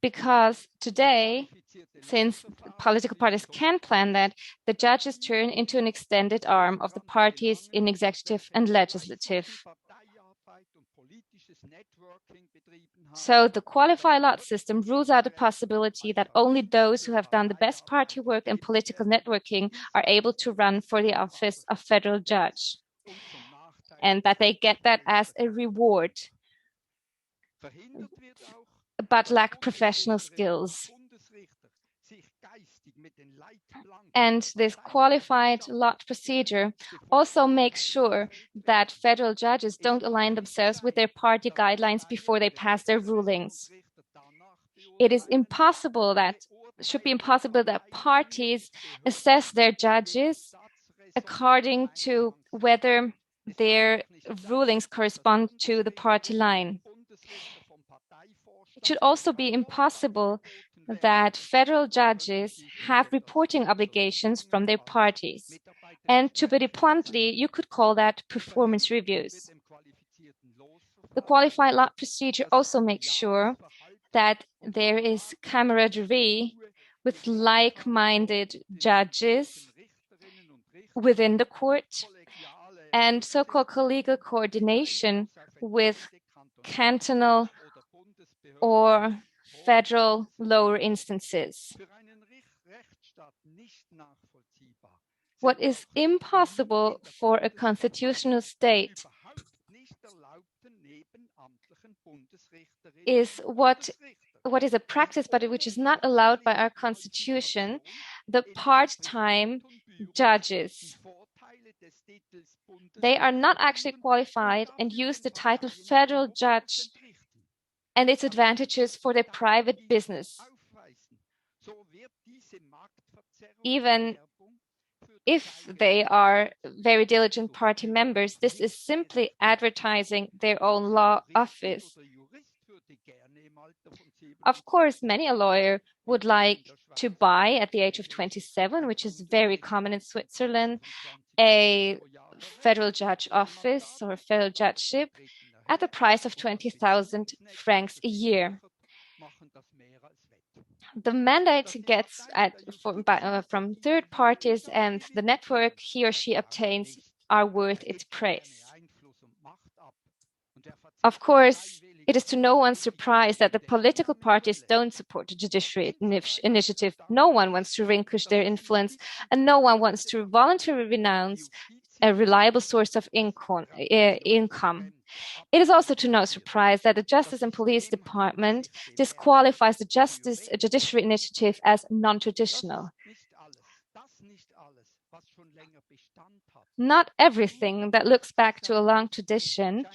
Because today, since political parties can plan that, the judges turn into an extended arm of the parties in executive and legislative. So the qualified lot system rules out the possibility that only those who have done the best party work and political networking are able to run for the office of federal judge, and that they get that as a reward, but lack professional skills. And this qualified lot procedure also makes sure that federal judges don't align themselves with their party guidelines before they pass their rulings. It is impossible should be impossible that parties assess their judges according to whether their rulings correspond to the party line. It should also be impossible that federal judges have reporting obligations from their parties. And to put it bluntly, you could call that performance reviews. The qualified lot procedure also makes sure that there is camaraderie with like-minded judges within the court and so-called collegial coordination with cantonal or federal lower instances. What is impossible for a constitutional state is what is a practice, but which is not allowed by our constitution, the part-time judges. They are not actually qualified and use the title federal judge and its advantages for their private business. Even if they are very diligent party members, this is simply advertising their own law office. Of course, many a lawyer would like to buy at the age of 27, which is very common in Switzerland, a federal judge office or federal judgeship at the price of 20,000 francs a year. The mandate gets from third parties, and the network he or she obtains are worth its praise. Of course, it is to no one's surprise that the political parties don't support the judiciary initiative. No one wants to relinquish their influence, and no one wants to voluntarily renounce a reliable source of income. It is also to no surprise that the Justice and Police Department disqualifies the Judiciary Initiative as non-traditional. Not everything that looks back to a long tradition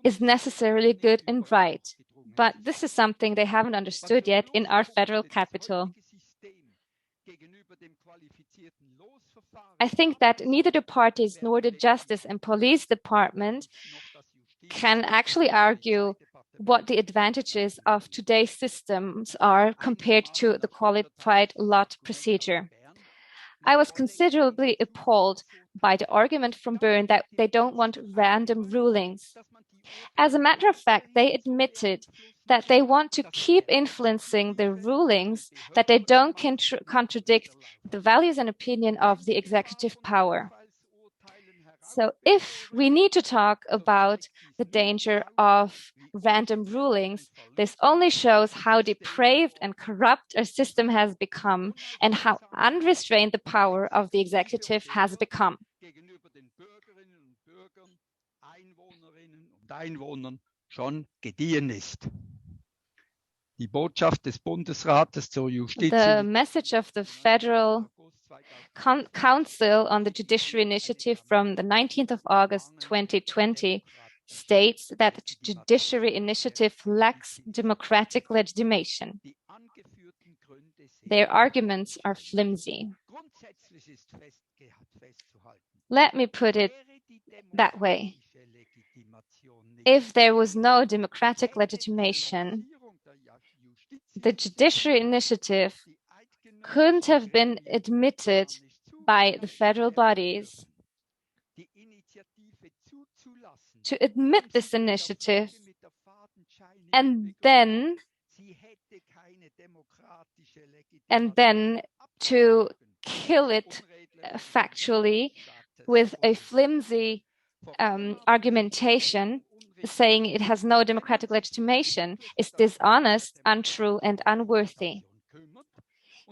is necessarily good and right, but this is something they haven't understood yet in our federal capital. I think that neither the parties nor the Justice and Police Department can actually argue what the advantages of today's systems are compared to the qualified lot procedure. I was considerably appalled by the argument from Bern that they don't want random rulings. As a matter of fact, they admitted that they want to keep influencing the rulings, that they don't contradict the values and opinion of the executive power. So if we need to talk about the danger of random rulings, this only shows how depraved and corrupt our system has become and how unrestrained the power of the executive has become. Einwohnern schon gediehen ist. Die Botschaft des Bundesrates zur Justiz. The message of the Federal Council on the Judiciary Initiative from the 19th of August 2020 states that the Judiciary Initiative lacks democratic legitimation. Their arguments are flimsy. Let me put it that way. If there was no democratic legitimation, the Judiciary Initiative couldn't have been admitted by the federal bodies. To admit this initiative and then to kill it factually with a flimsy argumentation saying it has no democratic legitimation is dishonest, untrue, and unworthy.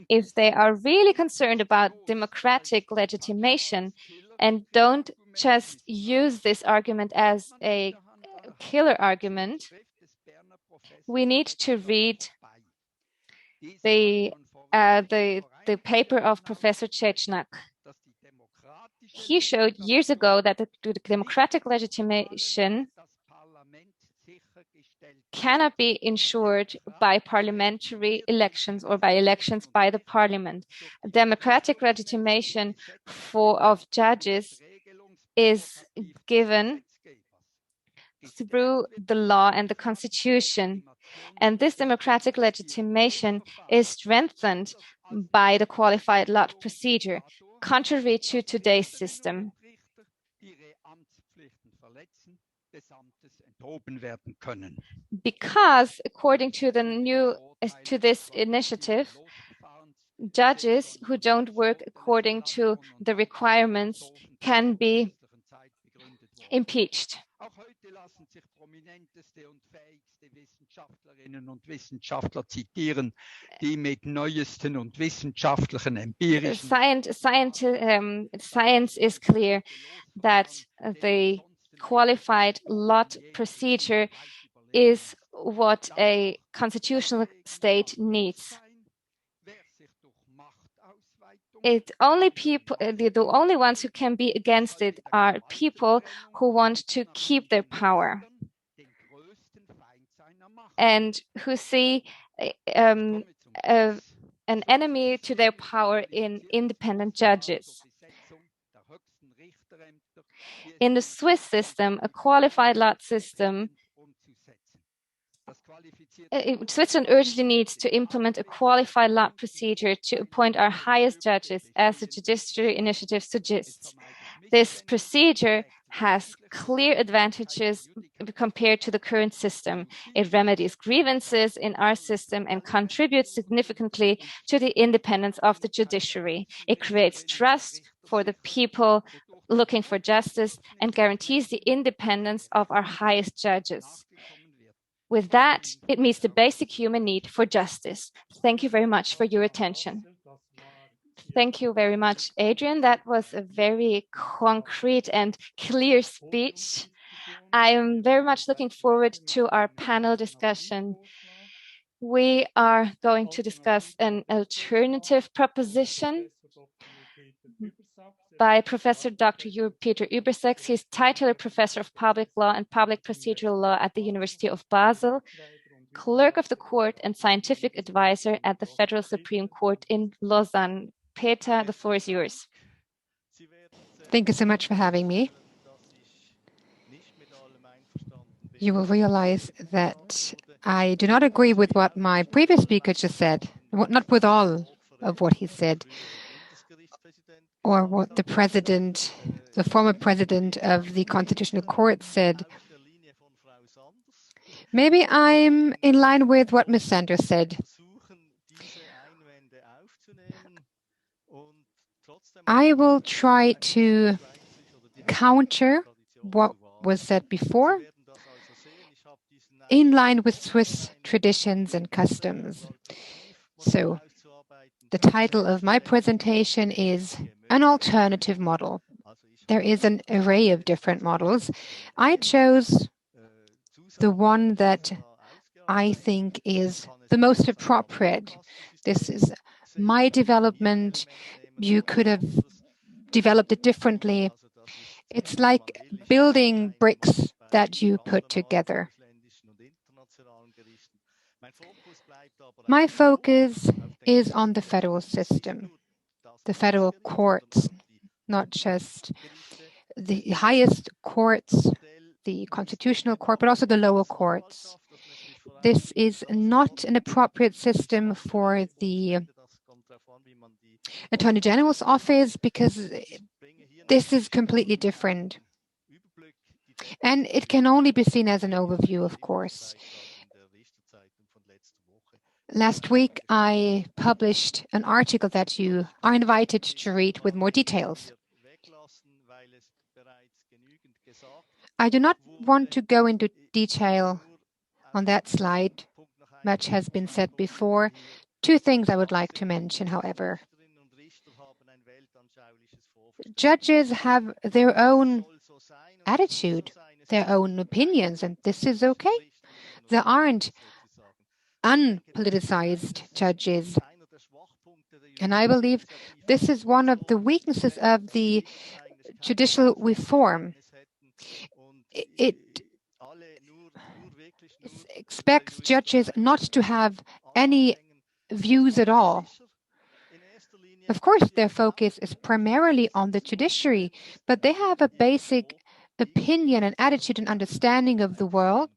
If they are really concerned about democratic legitimation and don't just use this argument as a killer argument, we need to read the paper of Professor Cechnak. He showed years ago that the democratic legitimation cannot be ensured by parliamentary elections or by elections by the parliament. Democratic legitimation of judges is given through the law and the constitution. And this democratic legitimation is strengthened by the qualified lot procedure, contrary to today's system. Because, according to this initiative, judges who don't work according to the requirements can be impeached. Wissenschaftlerinnen und Wissenschaftler zitieren, die mit neuesten und wissenschaftlichen empirischen Science is clear that the qualified lot procedure is what a constitutional state needs. The only ones who can be against it are people who want to keep their power and who see an enemy to their power in independent judges. In the Swiss system, a qualified lot system, Switzerland urgently needs to implement a qualified lot procedure to appoint our highest judges, as the judiciary initiative suggests. This procedure has clear advantages compared to the current system. It remedies grievances in our system and contributes significantly to the independence of the judiciary. It creates trust for the people looking for justice and guarantees the independence of our highest judges. With that, it meets the basic human need for justice. Thank you very much for your attention. Thank you very much, Adrian. That was a very concrete and clear speech. I am very much looking forward to our panel discussion. We are going to discuss an alternative proposition by Professor Dr. Peter Übersex. He is titular Professor of Public Law and Public Procedural Law at the University of Basel, Clerk of the Court and Scientific Advisor at the Federal Supreme Court in Lausanne. Peter, the floor is yours. Thank you so much for having me. You will realize that I do not agree with what my previous speaker just said, not with all of what he said, or what the former president of the Constitutional Court said. Maybe I'm in line with what Ms. Sanders said. I will try to counter what was said before, in line with Swiss traditions and customs. So, the title of my presentation is An Alternative Model. There is an array of different models. I chose the one that I think is the most appropriate. This is my development. You could have developed it differently. It's like building bricks that you put together. My focus is on the federal system, the federal courts, not just the highest courts, the constitutional court, but also the lower courts. This is not an appropriate system for the Attorney General's office because this is completely different. And it can only be seen as an overview, of course. Last week, I published an article that you are invited to read with more details. I do not want to go into detail on that slide. Much has been said before. Two things I would like to mention, however. Judges have their own attitude, their own opinions, and this is okay. There aren't unpoliticized judges. And I believe this is one of the weaknesses of the judicial reform. It expects judges not to have any views at all. Of course, their focus is primarily on the judiciary, but they have a basic opinion and attitude and understanding of the world,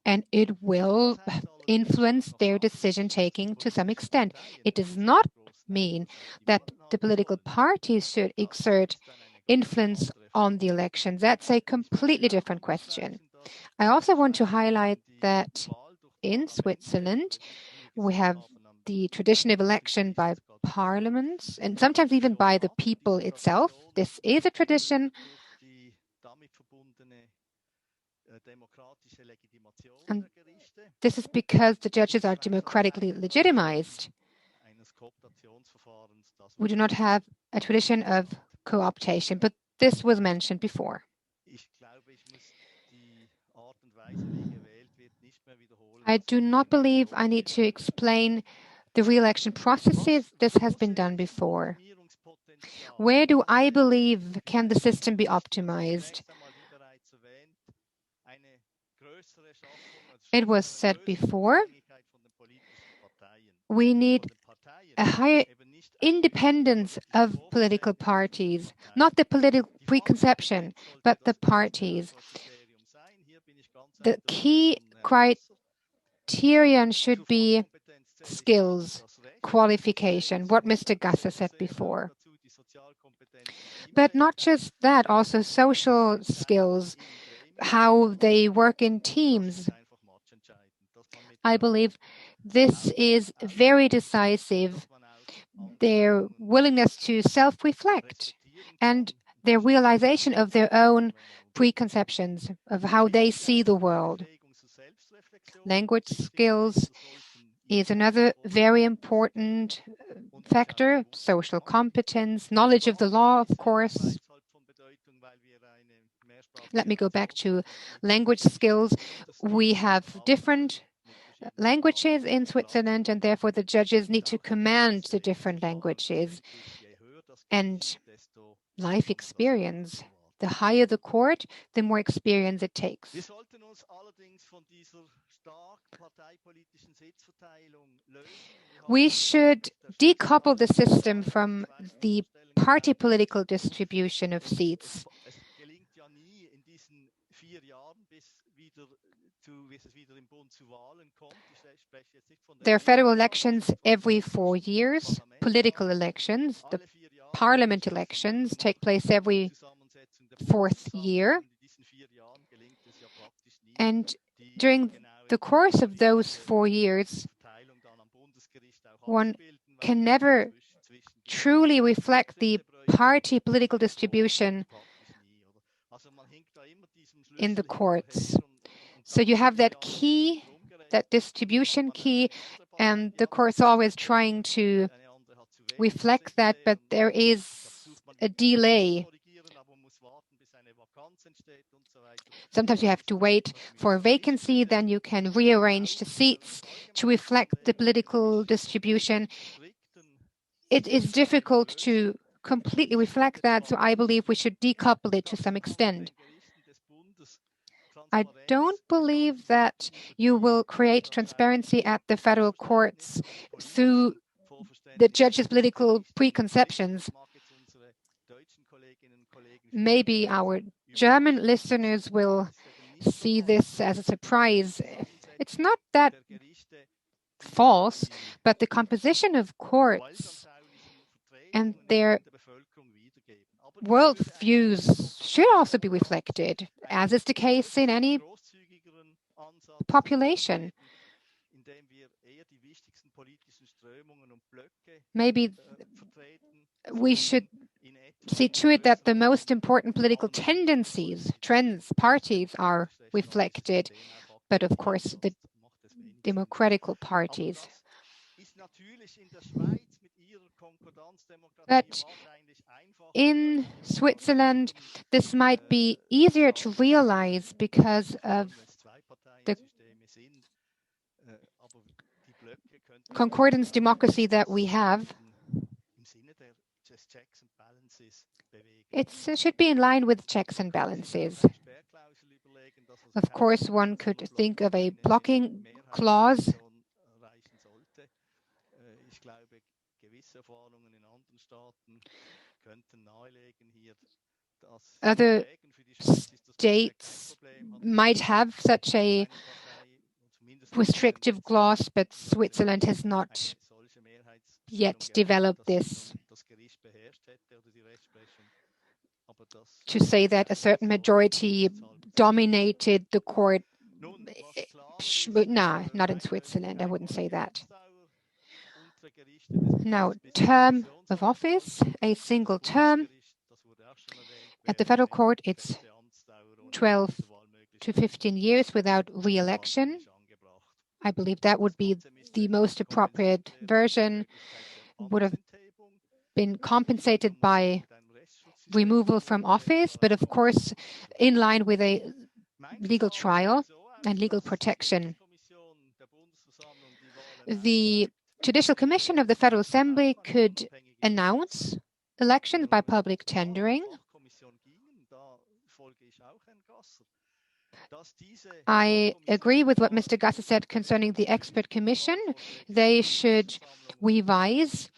and it will influence their decision-taking to some extent. It does not mean that the political parties should exert influence on the elections. That's a completely different question. I also want to highlight that in Switzerland, we have the tradition of election by parliaments and sometimes even by the people itself. This is a tradition. And this is because the judges are democratically legitimized. We do not have a tradition of co-optation, but this was mentioned before. I do not believe I need to explain the re-election processes. This has been done before. Where do I believe can the system be optimized? It was said before, we need a higher independence of political parties, not the political preconception, but the parties. The key criterion should be skills, qualification, what Mr. Gasser said before. But not just that, also social skills, how they work in teams. I believe this is very decisive. Their willingness to self-reflect and their realization of their own preconceptions of how they see the world. Language skills is another very important factor, social competence, knowledge of the law, of course. Let me go back to language skills. We have different languages in Switzerland, and therefore the judges need to command the different languages. And life experience. The higher the court, the more experience it takes. We should decouple the system from the party political distribution of seats. There are federal elections every 4 years, political elections. The parliament elections take place every 4th year. And during the course of those 4 years, one can never truly reflect the party political distribution in the courts. So you have that key, that distribution key, and the court's always trying to reflect that, but there is a delay. Sometimes you have to wait for a vacancy, then you can rearrange the seats to reflect the political distribution. It is difficult to completely reflect that, so I believe we should decouple it to some extent. I don't believe that you will create transparency at the federal courts through the judges' political preconceptions. Maybe our German listeners will see this as a surprise. It's not that false, but the composition of courts and their worldviews should also be reflected, as is the case in any population. Maybe we should see to it that the most important political tendencies, trends, parties are reflected, but of course the democratical parties. But in Switzerland, this might be easier to realize because of the concordance democracy that we have. It should be in line with checks and balances. Of course, one could think of a blocking clause. Other states might have such a restrictive clause, but Switzerland has not yet developed this. To say that a certain majority dominated the court, no, not in Switzerland, I wouldn't say that. Now, term of office, a single term. At the federal court, it's 12 to 15 years without re-election. I believe that would be the most appropriate version, would have been compensated by removal from office, but of course in line with a legal trial and legal protection. The Judicial Commission of the Federal Assembly could announce elections by public tendering. I agree with what Mr. Gasser said concerning the expert commission. They should revise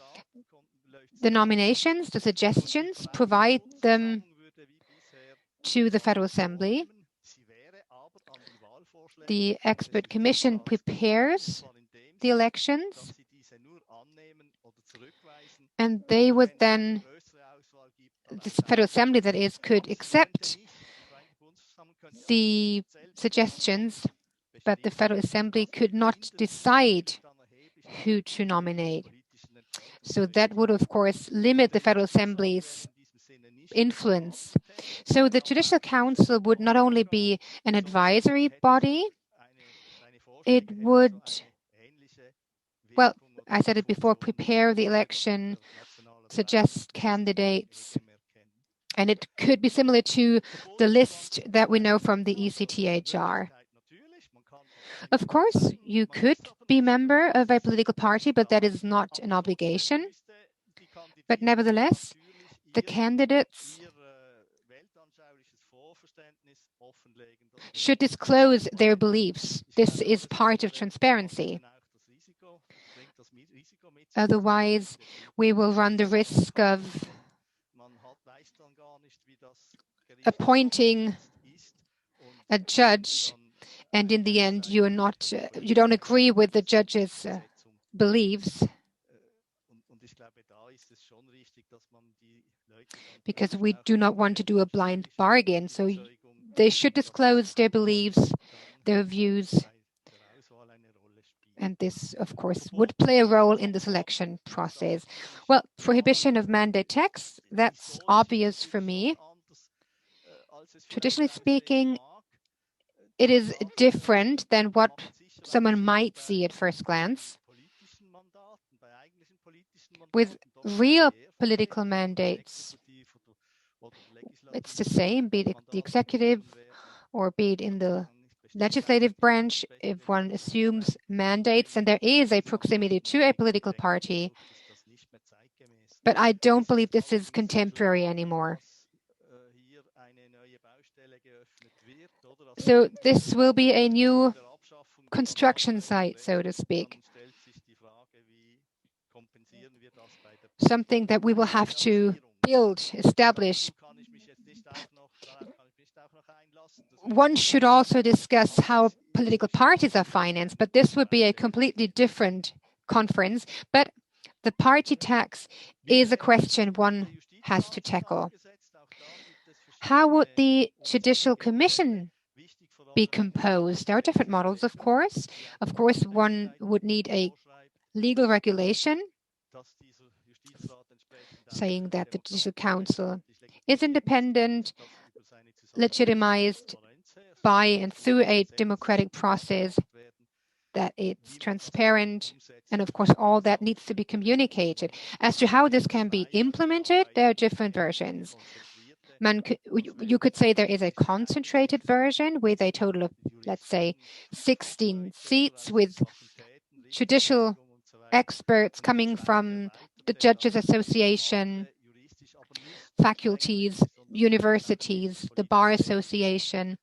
the nominations, the suggestions, provide them to the Federal Assembly. The expert commission prepares the elections, and they would then, the Federal Assembly that is, could accept the suggestions, but the Federal Assembly could not decide who to nominate. So that would, of course, limit the Federal Assembly's influence. So the Judicial Council would not only be an advisory body, it would, well, I said it before, prepare the election, suggest candidates, and it could be similar to the list that we know from the ECTHR. Of course, you could be member of a political party, but that is not an obligation. But nevertheless, the candidates should disclose their beliefs. This is part of transparency. Otherwise, we will run the risk of appointing a judge, and in the end, you don't agree with the judge's beliefs, because we do not want to do a blind bargain. So they should disclose their beliefs, their views, and this, of course, would play a role in the selection process. Well, prohibition of mandate tax, that's obvious for me. Traditionally speaking, it is different than what someone might see at first glance. With real political mandates, it's the same, be it the executive or be it in the legislative branch. If one assumes mandates and there is a proximity to a political party, but I don't believe this is contemporary anymore. So this will be a new construction site, so to speak. Something that we will have to build, establish. One should also discuss how political parties are financed, but this would be a completely different conference. But the party tax is a question one has to tackle. How would the Judicial Commission be composed? There are different models, of course. Of course, one would need a legal regulation saying that the Judicial Council is independent, legitimized by and through a democratic process, that it's transparent, and of course all that needs to be communicated. As to how this can be implemented, there are different versions. You could say there is a concentrated version with a total of, let's say, 16 seats with judicial experts coming from the Judges Association, faculties, universities, the Bar Association,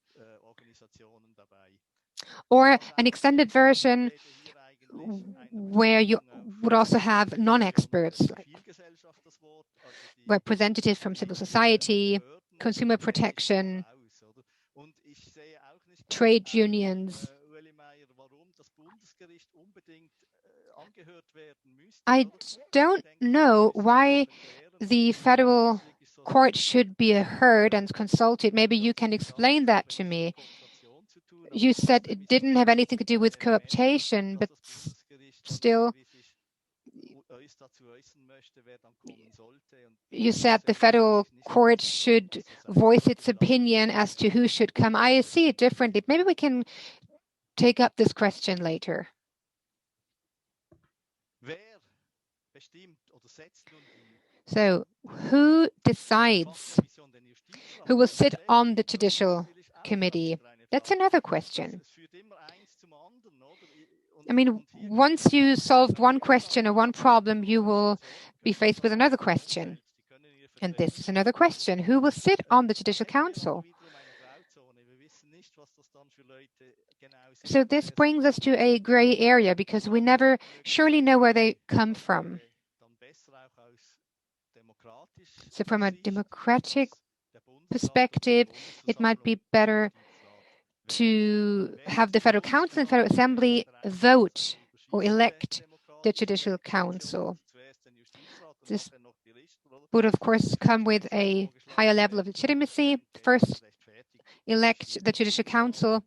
or an extended version where you would also have non-experts, like representatives from civil society, consumer protection, trade unions. I don't know why the federal court should be heard and consulted. Maybe you can explain that to me. You said it didn't have anything to do with cooptation, but still, you said the federal court should voice its opinion as to who should come. I see it differently. Maybe we can take up this question later. So, who decides who will sit on the Judicial Committee? That's another question. I mean, once you solved one question or one problem, you will be faced with another question. And this is another question. Who will sit on the Judicial Council? So this brings us to a gray area because we never surely know where they come from. So from a democratic perspective, it might be better to have the Federal Council and Federal Assembly vote or elect the Judicial Council. This would, of course, come with a higher level of legitimacy. First, elect the Judicial Council.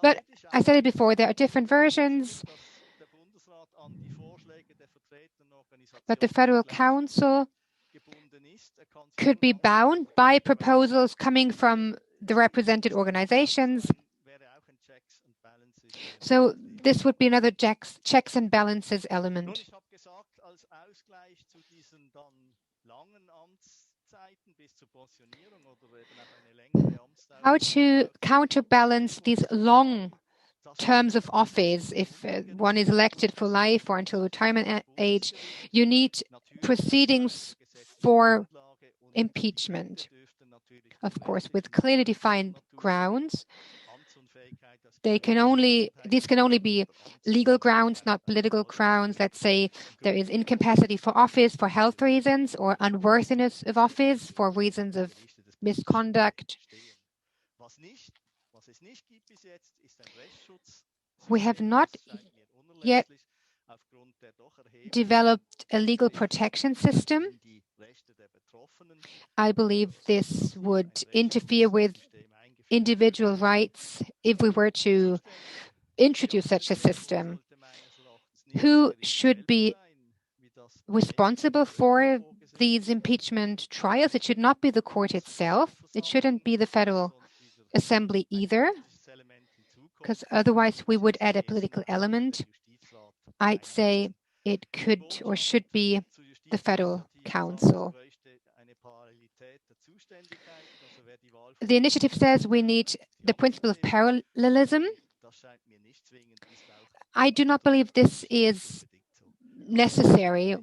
But I said it before, there are different versions. But the Federal Council could be bound by proposals coming from the represented organizations. So this would be another checks and balances element. How to counterbalance these long terms of office? If one is elected for life or until retirement age, you need proceedings for impeachment, of course, with clearly defined grounds. These can only be legal grounds, not political grounds. Let's say there is incapacity for office for health reasons or unworthiness of office for reasons of misconduct. We have not yet developed a legal protection system. I believe this would interfere with individual rights if we were to introduce such a system. Who should be responsible for these impeachment trials? It should not be the court itself. It shouldn't be the Federal Assembly either, because otherwise we would add a political element. I'd say it could or should be the Federal Council. The initiative says we need the principle of parallelism. I do not believe this is necessary.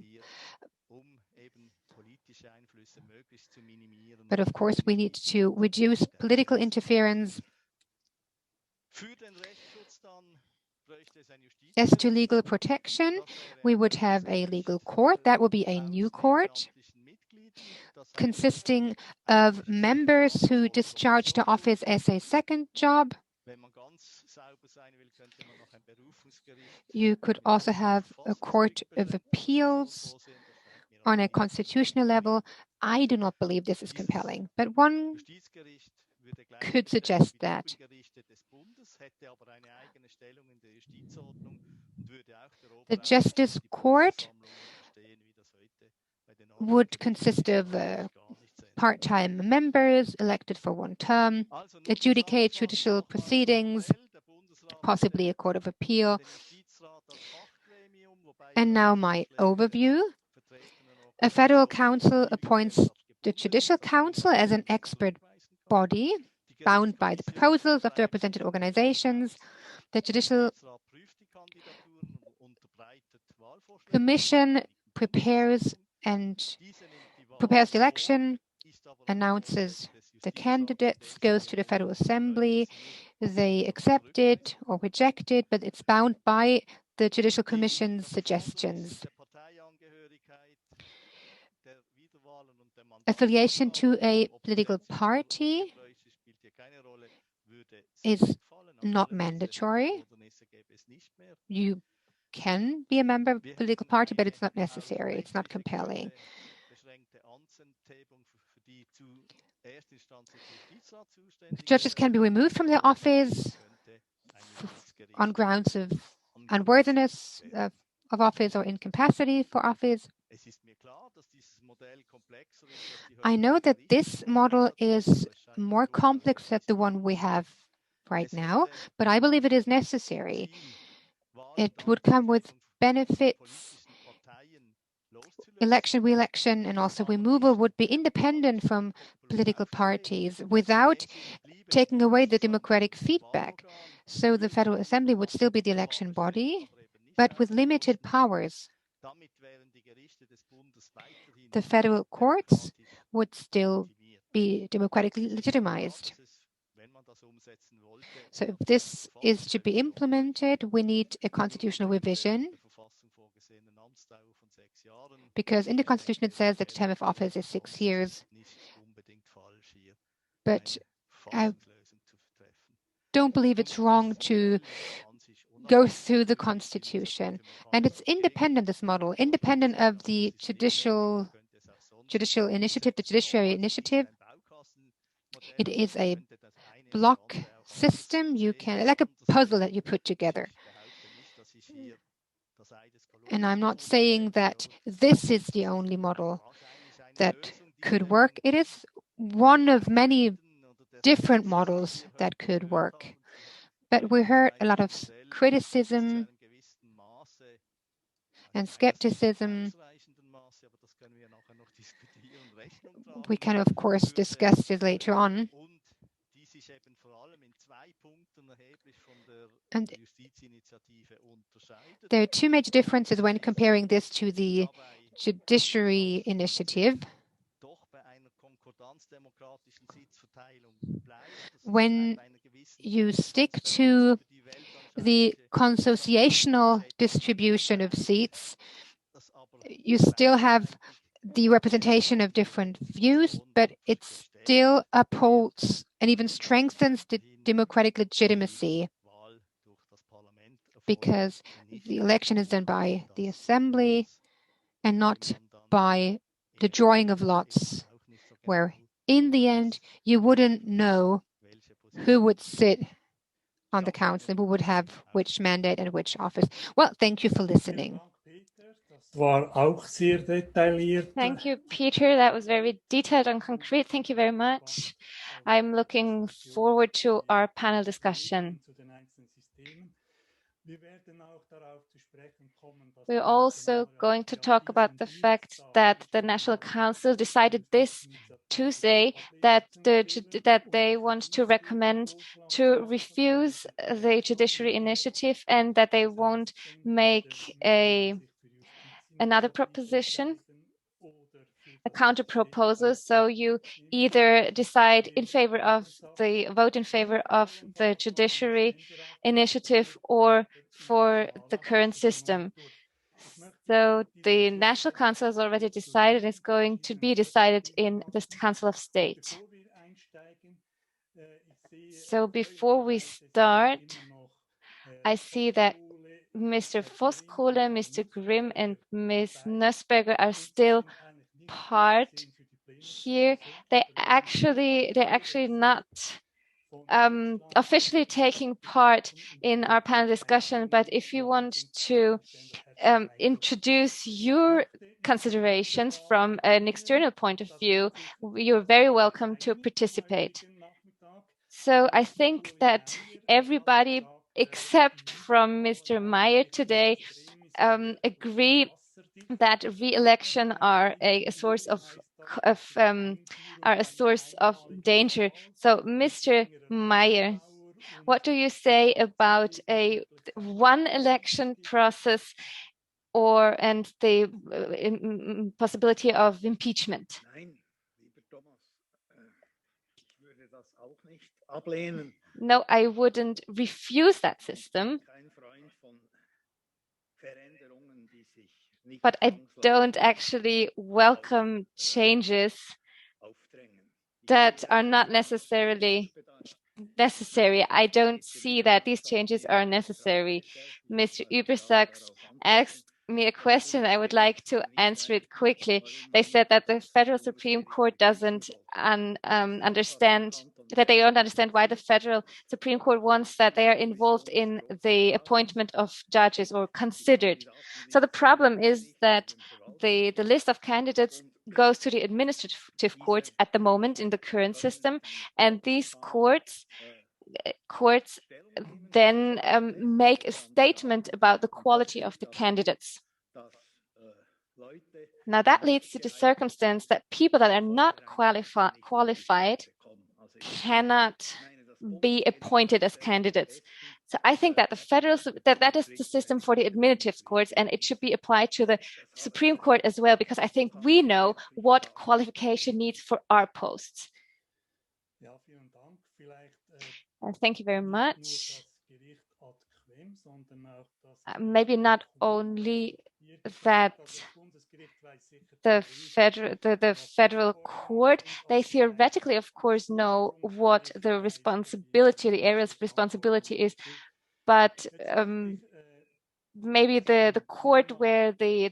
But of course, we need to reduce political interference. As to legal protection, we would have a legal court. That would be a new court consisting of members who discharge the office as a second job. You could also have a court of appeals on a constitutional level. I do not believe this is compelling, but one could suggest that. The Justice Court would consist of part-time members elected for one term, adjudicate judicial proceedings, possibly a court of appeal. And now my overview. A Federal Council appoints the Judicial Council as an expert body bound by the proposals of the represented organizations. The Judicial Commission prepares the election, announces the candidates, goes to the Federal Assembly. They accept it or reject it, but it's bound by the Judicial Commission's suggestions. Affiliation to a political party is not mandatory. You can be a member of a political party, but it's not necessary. It's not compelling. Judges can be removed from their office on grounds of unworthiness of office or incapacity for office. I know that this model is more complex than the one we have right now, but I believe it is necessary. It would come with benefits election, re-election, and also removal would be independent from political parties without taking away the democratic feedback. So the Federal Assembly would still be the election body, but with limited powers. The federal courts would still be democratically legitimized. So if this is to be implemented, we need a constitutional revision, because in the Constitution it says that the term of office is 6 years. But I don't believe it's wrong to go through the Constitution. And it's independent, this model, independent of the judicial initiative, the judiciary initiative. It is a block system, like a puzzle that you put together. And I'm not saying that this is the only model that could work. It is one of many different models that could work. But we heard a lot of criticism and skepticism. We can, of course, discuss this later on. And there are two major differences when comparing this to the judiciary initiative. When you stick to the consociational distribution of seats, you still have the representation of different views, but it still upholds and even strengthens the democratic legitimacy, because the election is done by the assembly and not by the drawing of lots, where in the end you wouldn't know who would sit on the council and who would have which mandate and which office. Well, thank you for listening. Thank you, Peter. That was very detailed and concrete. Thank you very much. I'm looking forward to our panel discussion. We're also going to talk about the fact that the National Council decided this Tuesday that they want to recommend to refuse the judiciary initiative, and that they won't make another proposition, a counter proposal. So you either decide in favor of vote in favor of the judiciary initiative or for the current system. So the National Council has already decided. It's going to be decided in the Council of State. So before we start, I see that Mr. Voskuhle, Mr. Grimm, and Ms. Nussberger are still part here. They're actually not officially taking part in our panel discussion, but if you want to introduce your considerations from an external point of view, you're very welcome to participate. So I think that everybody except from Mr. Meyer today agree that re-election are a source of danger. So, Mr. Meyer, what do you say about a one election process and the possibility of impeachment? No, I wouldn't refuse that system. But I don't actually welcome changes that are not necessarily necessary. I don't see that these changes are necessary. Mr. Übersachs asked me a question. I would like to answer it quickly. They said that the Federal Supreme Court doesn't understand, that they don't understand why the Federal Supreme Court wants that they are involved in the appointment of judges or considered. So the problem is that the list of candidates goes to the administrative courts at the moment in the current system, and these courts then make a statement about the quality of the candidates. Now that leads to the circumstance that people that are not qualified cannot be appointed as candidates. So I think that that is the system for the administrative courts, and it should be applied to the Supreme Court as well, because I think we know what qualification needs for our posts. Thank you very much. Maybe not only that the federal court, they theoretically, of course, know what the responsibility, the area's responsibility is, but maybe the court where the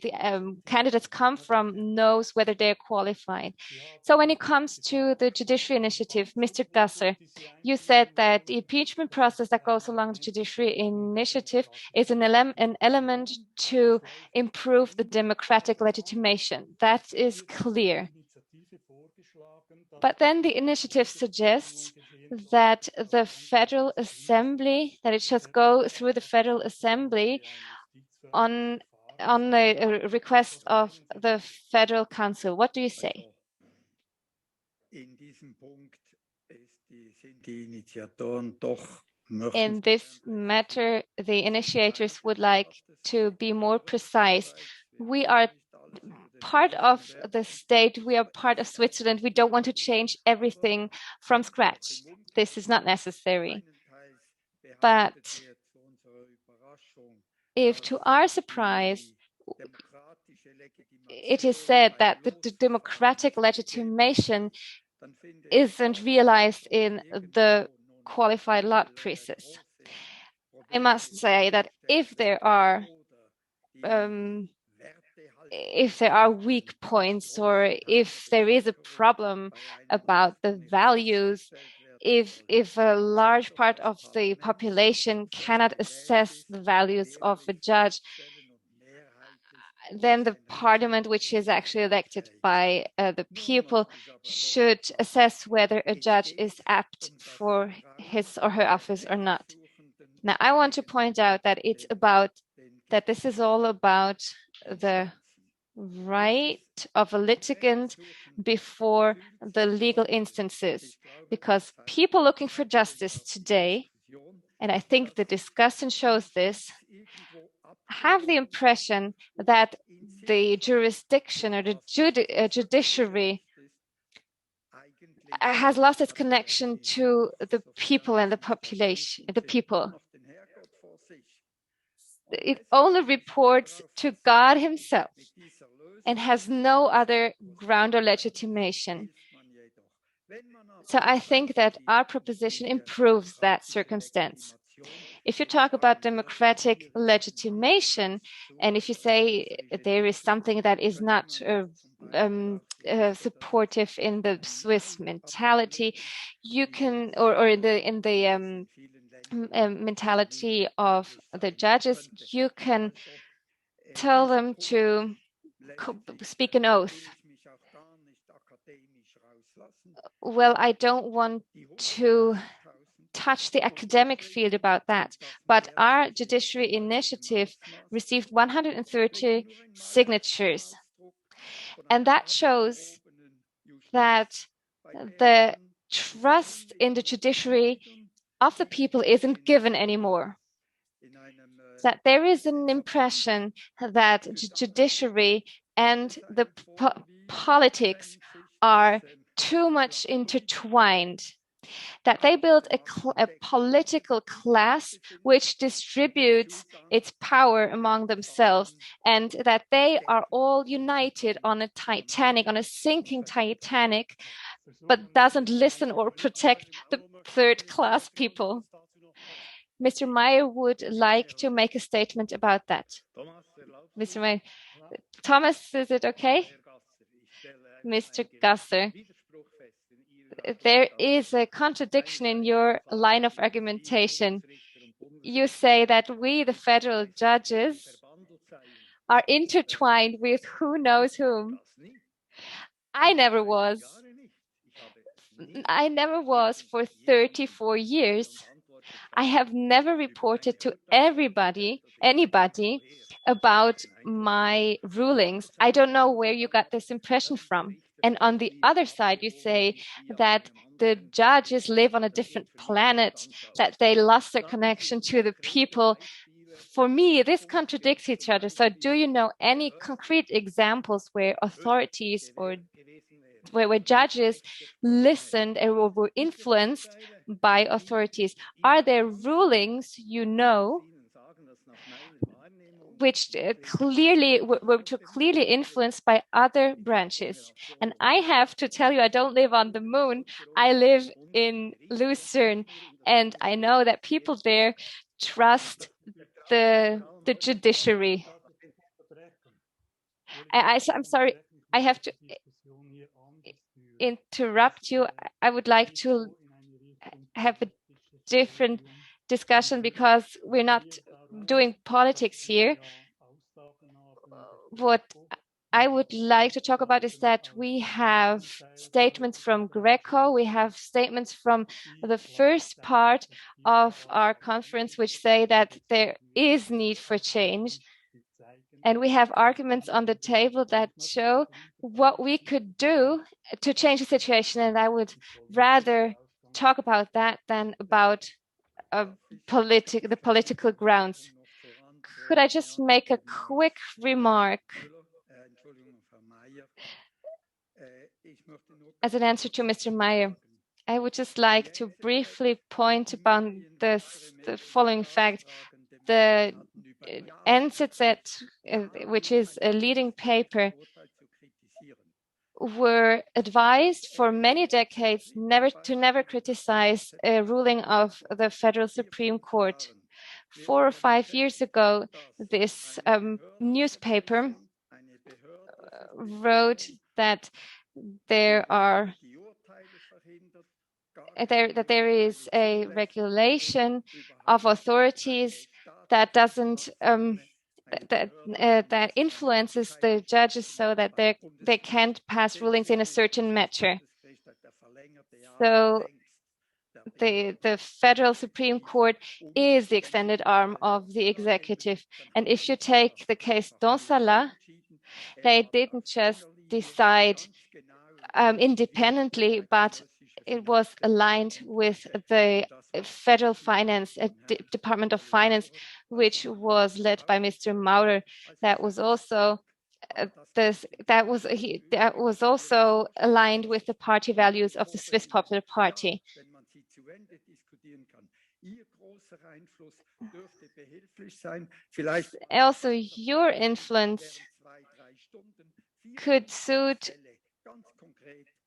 candidates come from knows whether they're qualified. So when it comes to the judiciary initiative, Mr. Gasser, you said that the impeachment process that goes along the judiciary initiative is an element to improve the democratic legitimation. That is clear. But then the initiative suggests that the Federal Assembly, that it should go through the Federal Assembly on the request of the Federal Council. What do you say? In this matter, the initiators would like to be more precise. We are part of the state, we are part of Switzerland. We don't want to change everything from scratch. This is not necessary. But if to our surprise, it is said that the democratic legitimation isn't realized in the qualified lot process, I must say that if there are weak points, or if there is a problem about the values, if a large part of the population cannot assess the values of a judge, then the parliament, which is actually elected by the people, should assess whether a judge is apt for his or her office or not. Now, I want to point out that this is all about the right of a litigant before the legal instances, because people looking for justice today, and I think the discussion shows this, have the impression that the jurisdiction or the judiciary has lost its connection to the people and the population, the people. It only reports to God himself and has no other ground or legitimation. So I think that our proposition improves that circumstance. If you talk about democratic legitimation, and if you say there is something that is not supportive in the Swiss mentality, you can, or in the mentality of the judges, you can tell them to speak an oath. Well, I don't want to touch the academic field about that, but our judiciary initiative received 130 signatures, and that shows that the trust in the judiciary of the people isn't given anymore. That there is an impression that the judiciary and the politics are too much intertwined, that they build a political class which distributes its power among themselves, and that they are all united on a Titanic, on a sinking Titanic, but doesn't listen or protect the third-class people. Mr. Meyer would like to make a statement about that. Mr. Meyer, Thomas, is it okay? Mr. Gasser, there is a contradiction in your line of argumentation. You say that we, the federal judges, are intertwined with who knows whom. I never was. I never was for 34 years. I have never reported to anybody about my rulings. I don't know where you got this impression from. And on the other side, you say that the judges live on a different planet, that they lost their connection to the people. For me, this contradicts each other. So do you know any concrete examples where authorities or where judges listened or were influenced by authorities? Are there rulings you know which were clearly influenced by other branches? And I have to tell you, I don't live on the moon. I live in Lucerne, and I know that people there trust the judiciary. I'm sorry, I have to interrupt you. I would like to have a different discussion because we're not doing politics here. What I would like to talk about is that we have statements from Greco, we have statements from the first part of our conference which say that there is need for change. And we have arguments on the table that show what we could do to change the situation. And I would rather talk about that than about the political grounds. Could I just make a quick remark as an answer to Mr. Meyer? I would just like to briefly point upon the following fact. The NZZ, which is a leading paper, were advised for many decades never criticize a ruling of the Federal Supreme Court. 4 or 5 years ago, this newspaper wrote that there is a regulation of authorities that doesn't that influences the judges so that they can't pass rulings in a certain matter. So the Federal Supreme Court is the extended arm of the executive. And if you take the case Donsala, they didn't just decide independently, but it was aligned with the Federal Finance, Department of Finance, which was led by Mr. Maurer. That was also also aligned with the party values of the Swiss Popular Party. Also, your influence could suit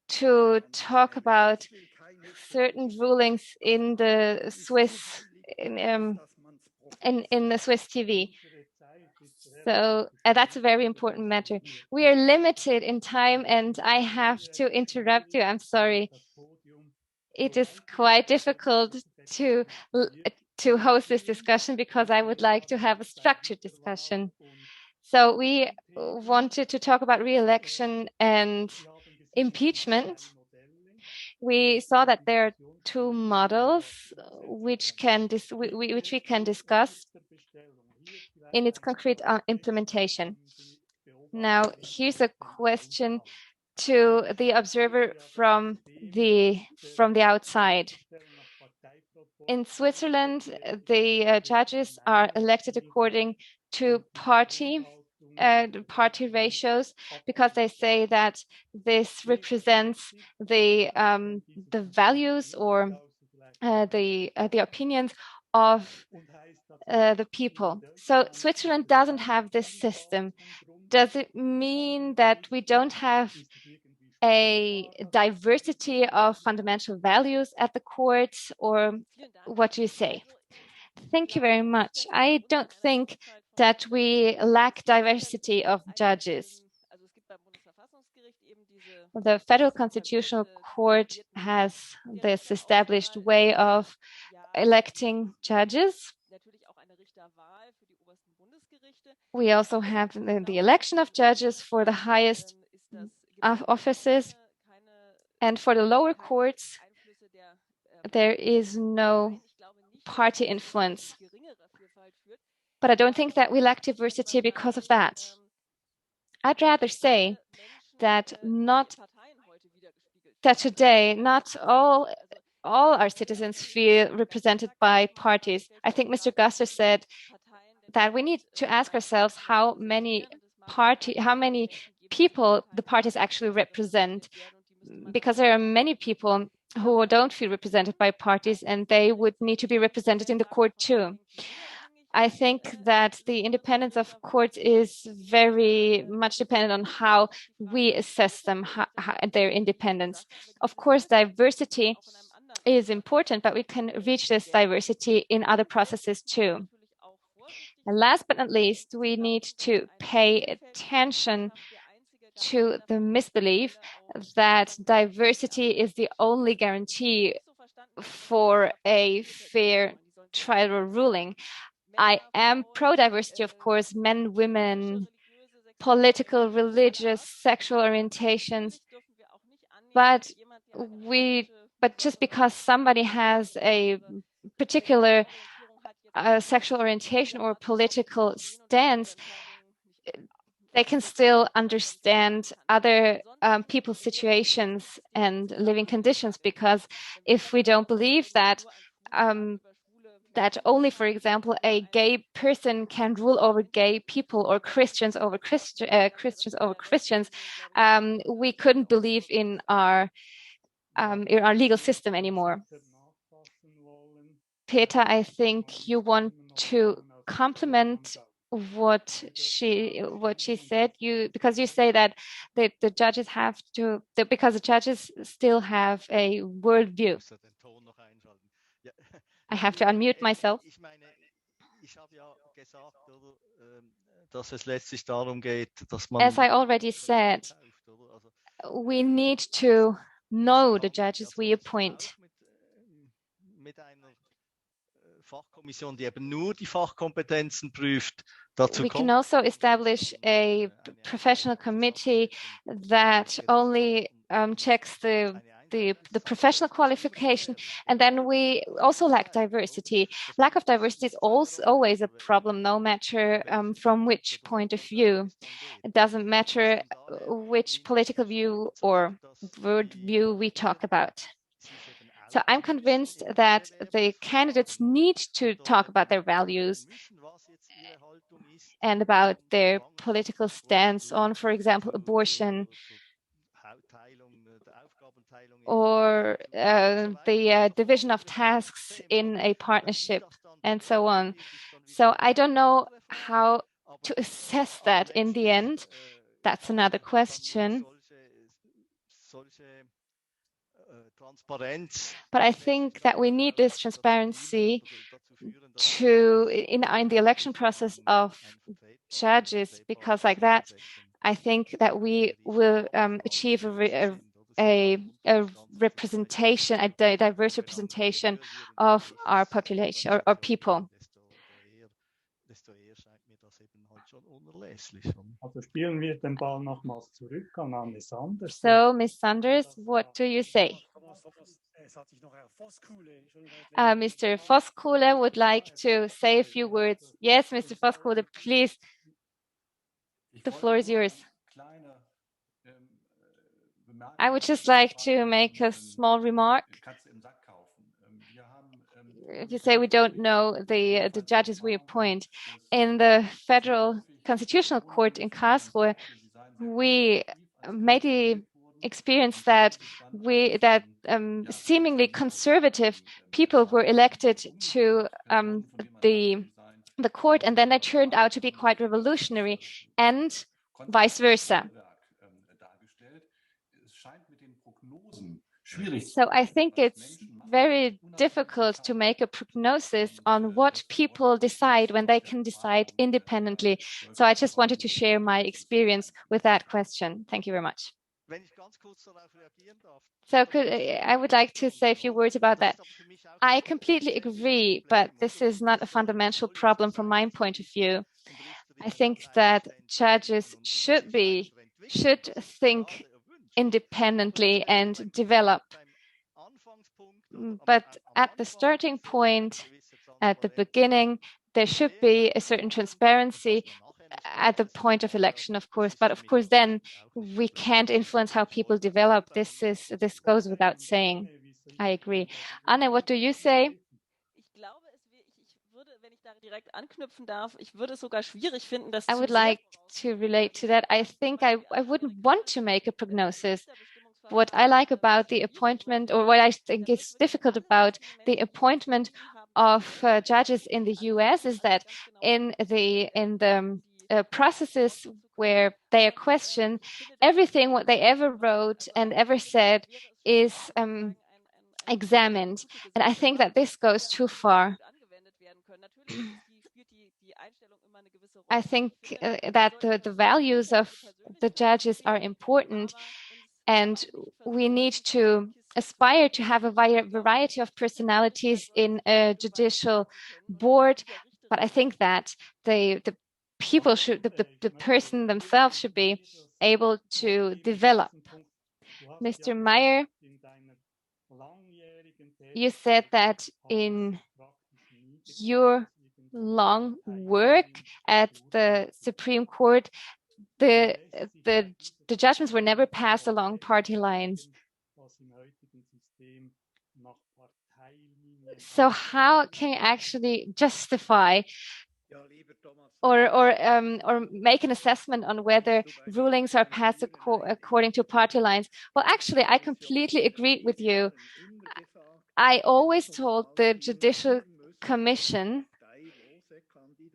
to talk about certain rulings in the Swiss in the Swiss TV. So that's a very important matter. We are limited in time, and I have to interrupt you. I'm sorry. It is quite difficult to host this discussion because I would like to have a structured discussion. So we wanted to talk about re-election and impeachment. We saw that there are two models which we can discuss in its concrete implementation. Now, here's a question to the observer from the outside. In Switzerland, the judges are elected according to party ratios because they say that this represents the values or the opinions of the people. So Switzerland doesn't have this system. Does it mean that we don't have a diversity of fundamental values at the courts, or what do you say? Thank you very much. I don't think that we lack diversity of judges. The Federal Constitutional Court has this established way of electing judges. We also have the election of judges for the highest offices, and for the lower courts, there is no party influence. But I don't think that we lack diversity because of that. I'd rather say that today not all our citizens feel represented by parties. I think Mr. Gasser said that we need to ask ourselves how many people the parties actually represent, because there are many people who don't feel represented by parties, and they would need to be represented in the court too. I think that the independence of courts is very much dependent on how we assess them, their independence. Of course, diversity is important, but we can reach this diversity in other processes too. And last but not least, we need to pay attention to the misbelief that diversity is the only guarantee for a fair trial or ruling. I am pro-diversity, of course, men, women, political, religious, sexual orientations, but just because somebody has a particular sexual orientation or political stance, they can still understand other people's situations and living conditions, because if we don't believe that that only, for example, a gay person can rule over gay people, or Christians over Christians over Christians, we couldn't believe in our legal system anymore. Peter, I think you want to complement what she said, because you say that the judges have to, because the judges still have a worldview. I have to unmute myself. As I already said, we need to know the judges we appoint. We can also establish a professional committee that only checks the professional qualification, and then we also lack diversity. Lack of diversity is also always a problem, no matter from which point of view. It doesn't matter which political view or world view we talk about. So I'm convinced that the candidates need to talk about their values and about their political stance on, for example, abortion, or the division of tasks in a partnership, and so on. So I don't know how to assess that in the end. That's another question. But I think that we need this transparency in the election process of judges, because like that, I think that we will achieve a representation, a diverse representation of our population or people. So, Ms. Sanders, what do you say? Mr. Voskuhle would like to say a few words. Yes, Mr. Voskuhle, please. The floor is yours. I would just like to make a small remark. If you say we don't know the judges we appoint, in the Federal Constitutional Court in Karlsruhe, we made the experience that seemingly conservative people were elected to the court, and then they turned out to be quite revolutionary, and vice versa. So I think it's very difficult to make a prognosis on what people decide when they can decide independently. So I just wanted to share my experience with that question. Thank you very much. So I would like to say a few words about that. I completely agree, but this is not a fundamental problem from my point of view. I think that judges should think independently and develop. But at the starting point, at the beginning. There should be a certain transparency at the point of election, of course, but of course then we can't influence how people develop. This goes without saying. I agree. Anne, what do you say? I would like to relate to that. I think I wouldn't want to make a prognosis. What I like about the appointment, or what I think is difficult about the appointment of judges in the US, is that in the processes where they are questioned, everything what they ever wrote and ever said is examined, and I think that this goes too far. I think that the values of the judges are important, and we need to aspire to have a variety of personalities in a judicial board. But I think that the people should, the person themselves should be able to develop. Mr. Meyer, you said that in your long work at the Supreme Court, the judgments were never passed along party lines. So how can you actually justify or make an assessment on whether rulings are passed according to party lines? Well, actually, I completely agree with you. I always told the Judicial Commission,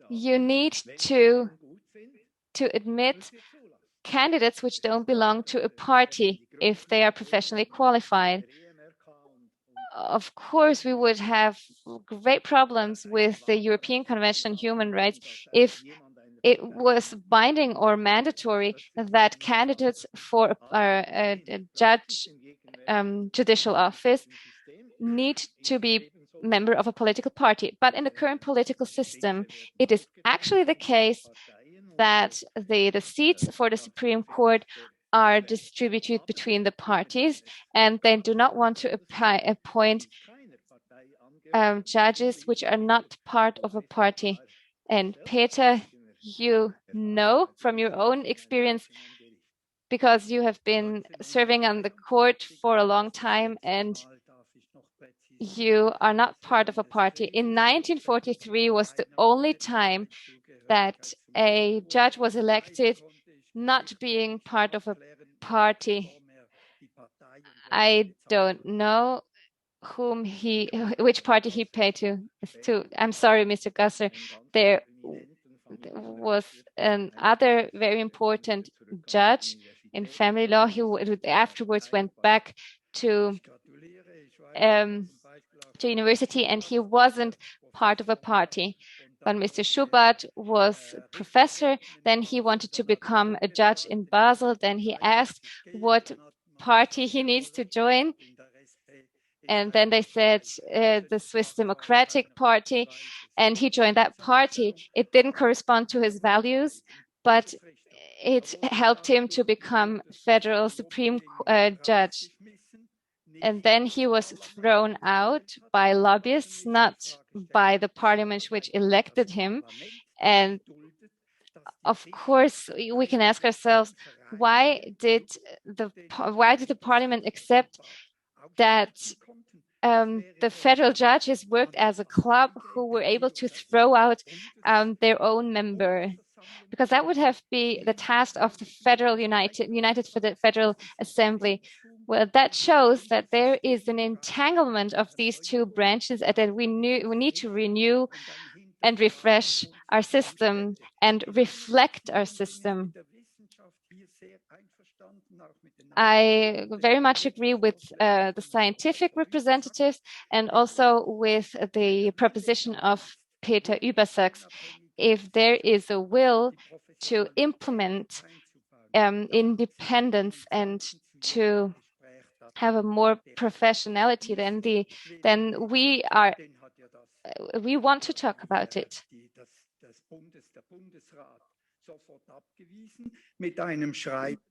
you need to admit candidates which don't belong to a party if they are professionally qualified. Of course, we would have great problems with the European Convention on Human Rights if it was binding or mandatory that candidates for a judicial office need to be member of a political party. But in the current political system, it is actually the case that the seats for the Supreme Court are distributed between the parties, and they do not want to appoint judges which are not part of a party. And Peter, you know from your own experience, because you have been serving on the court for a long time and you are not part of a party. In 1943 was the only time that a judge was elected not being part of a party. I don't know which party he paid to. I'm sorry, Mr. Gasser. There was another very important judge in family law who afterwards went back to university, and he wasn't part of a party. But Mr. Schubert was professor, then he wanted to become a judge in Basel, then he asked what party he needs to join. And then they said the Swiss Democratic Party, and he joined that party. It didn't correspond to his values, but it helped him to become federal Supreme Judge. And then he was thrown out by lobbyists, not by the parliament which elected him. And of course, we can ask ourselves, why did the parliament accept that the federal judges worked as a club who were able to throw out their own member? Because that would have been the task of the United Federal Assembly. Well, that shows that there is an entanglement of these two branches, and that we need to renew and refresh our system and reflect our system. I very much agree with the scientific representatives and also with the proposition of Peter Übersachs. If there is a will to implement independence and to have a more professionality, then we want to talk about it.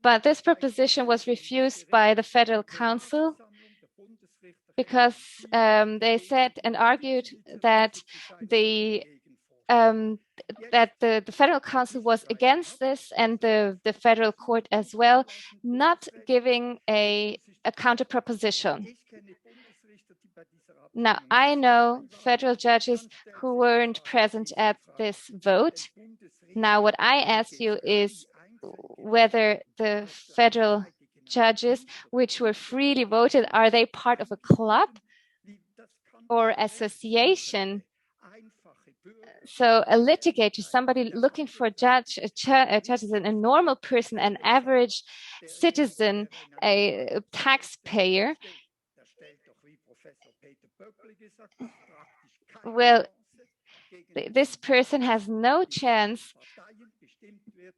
But this proposition was refused by the Federal Council, because they said and argued that the Federal Council was against this, and the Federal Court as well, not giving a counter proposition. Now, I know federal judges who weren't present at this vote. Now, what I ask you is whether the federal judges, which were freely voted, are they part of a club or association? So a litigator, somebody looking for judges, a normal person, an average citizen, a taxpayer, well, this person has no chance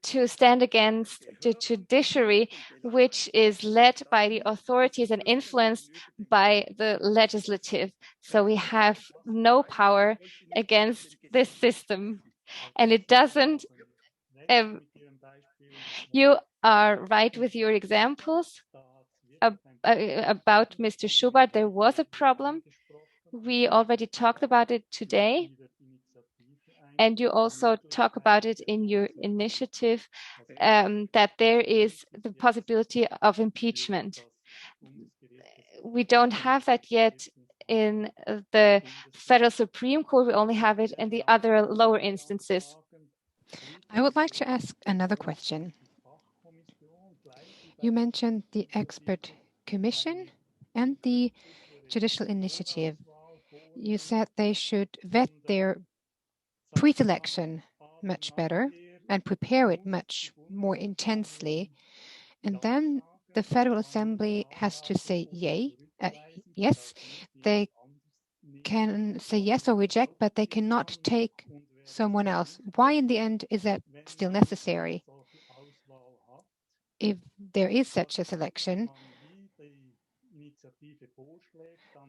to stand against the judiciary, which is led by the authorities and influenced by the legislative. So we have no power against this system. And it doesn't, you are right with your examples about Mr. Schubert. There was a problem. We already talked about it today. And you also talk about it in your initiative, that there is the possibility of impeachment. We don't have that yet in the Federal Supreme Court. We only have it in the other lower instances. I would like to ask another question. You mentioned the expert commission and the judicial initiative. You said they should vet their pre-selection much better and prepare it much more intensely. And then the Federal Assembly has to say yes. They can say yes or reject, but they cannot take someone else. Why in the end is that still necessary? If there is such a selection,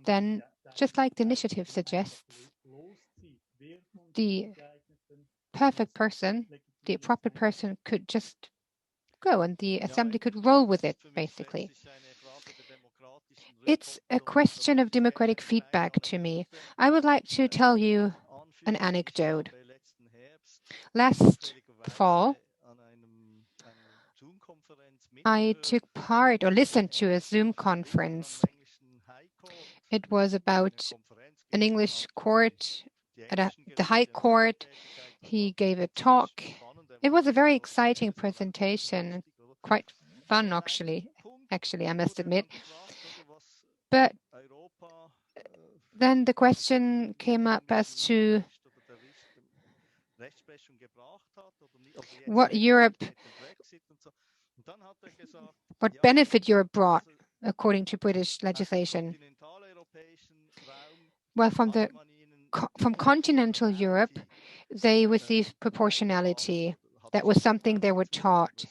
then just like the initiative suggests, the perfect person, the appropriate person could just go and the assembly could roll with it, basically. It's a question of democratic feedback to me. I would like to tell you an anecdote. Last fall, I took part or listened to a Zoom conference. It was about an English court at the High Court. He gave a talk. It was a very exciting presentation, quite fun, actually, I must admit. But then the question came up as to what benefit Europe brought according to British legislation. Well, from continental Europe, they received proportionality. That was something they were taught.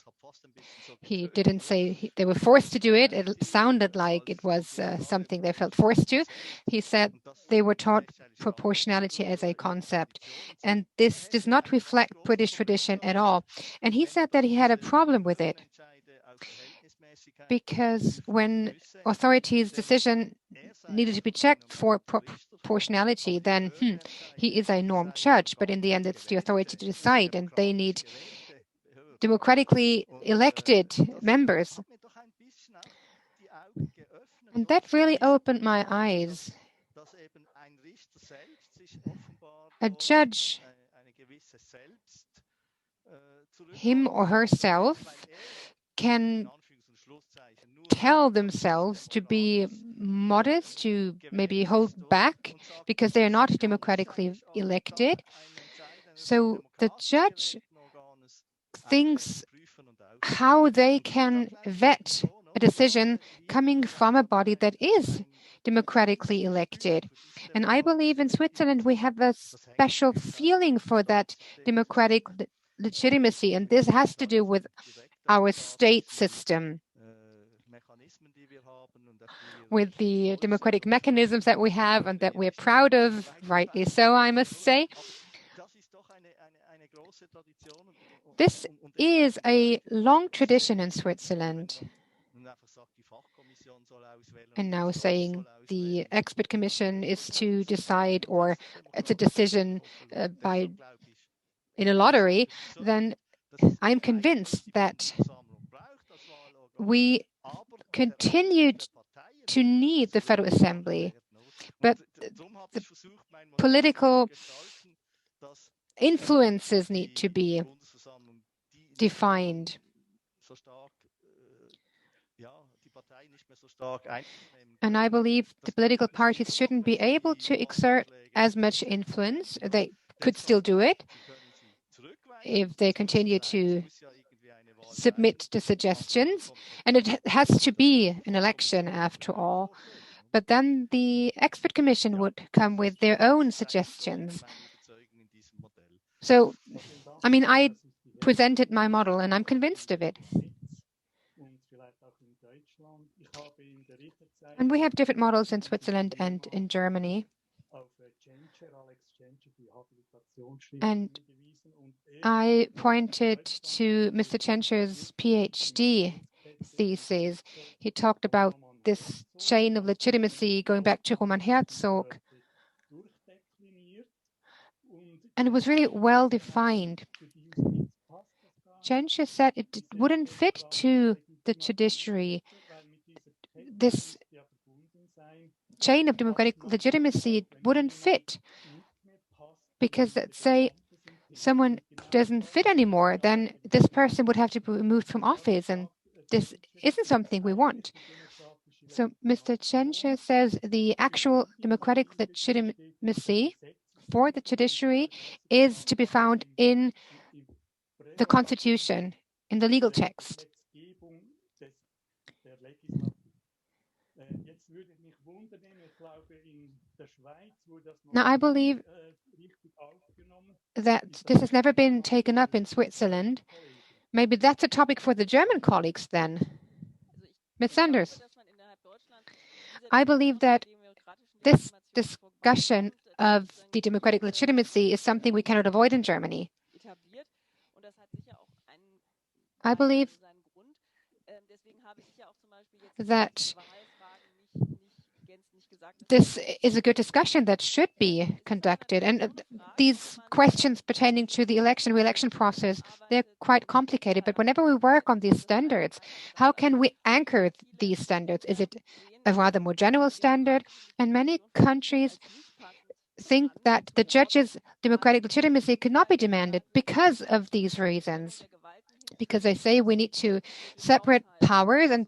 He didn't say they were forced to do it. It sounded like it was something they felt forced to. He said they were taught proportionality as a concept. And this does not reflect British tradition at all. And he said that he had a problem with it, because when authorities' decision needed to be checked for proportionality, then he is a norm judge. But in the end, it's the authority to decide, and they need democratically elected members. And that really opened my eyes. A judge, him or herself, can tell themselves to be modest, to maybe hold back because they are not democratically elected. So the judge thinks how they can vet a decision coming from a body that is democratically elected. And I believe in Switzerland we have a special feeling for that democratic legitimacy, and this has to do with our state system, with the democratic mechanisms that we have and that we're proud of, rightly so, I must say. This is a long tradition in Switzerland. and now saying the expert commission is to decide, or it's a decision in a lottery, then I'm convinced that we continue to need the Federal Assembly, but the political influences need to be defined. And I believe the political parties shouldn't be able to exert as much influence. They could still do it if they continue to submit the suggestions. And it has to be an election after all. But then the expert commission would come with their own suggestions. So, I mean, I presented my model and I'm convinced of it. And we have different models in Switzerland and in Germany. And I pointed to Mr. Tschentscher's PhD thesis. He talked about this chain of legitimacy going back to Roman Herzog. And it was really well defined. Tschentscher said it wouldn't fit to the judiciary. This chain of democratic legitimacy wouldn't fit, because let's say someone doesn't fit anymore, then this person would have to be removed from office, and this isn't something we want. So Mr. Tschentscher says the actual democratic legitimacy for the judiciary is to be found in the Constitution, in the legal text. Now, I believe that this has never been taken up in Switzerland. Maybe that's a topic for the German colleagues then. Ms. Sanders, I believe that this discussion of the democratic legitimacy is something we cannot avoid in Germany. I believe that this is a good discussion that should be conducted. And these questions pertaining to the re-election process, they're quite complicated. But whenever we work on these standards, how can we anchor these standards? Is it a rather more general standard? And many countries think that the judges' democratic legitimacy could not be demanded because of these reasons. Because they say we need to separate powers and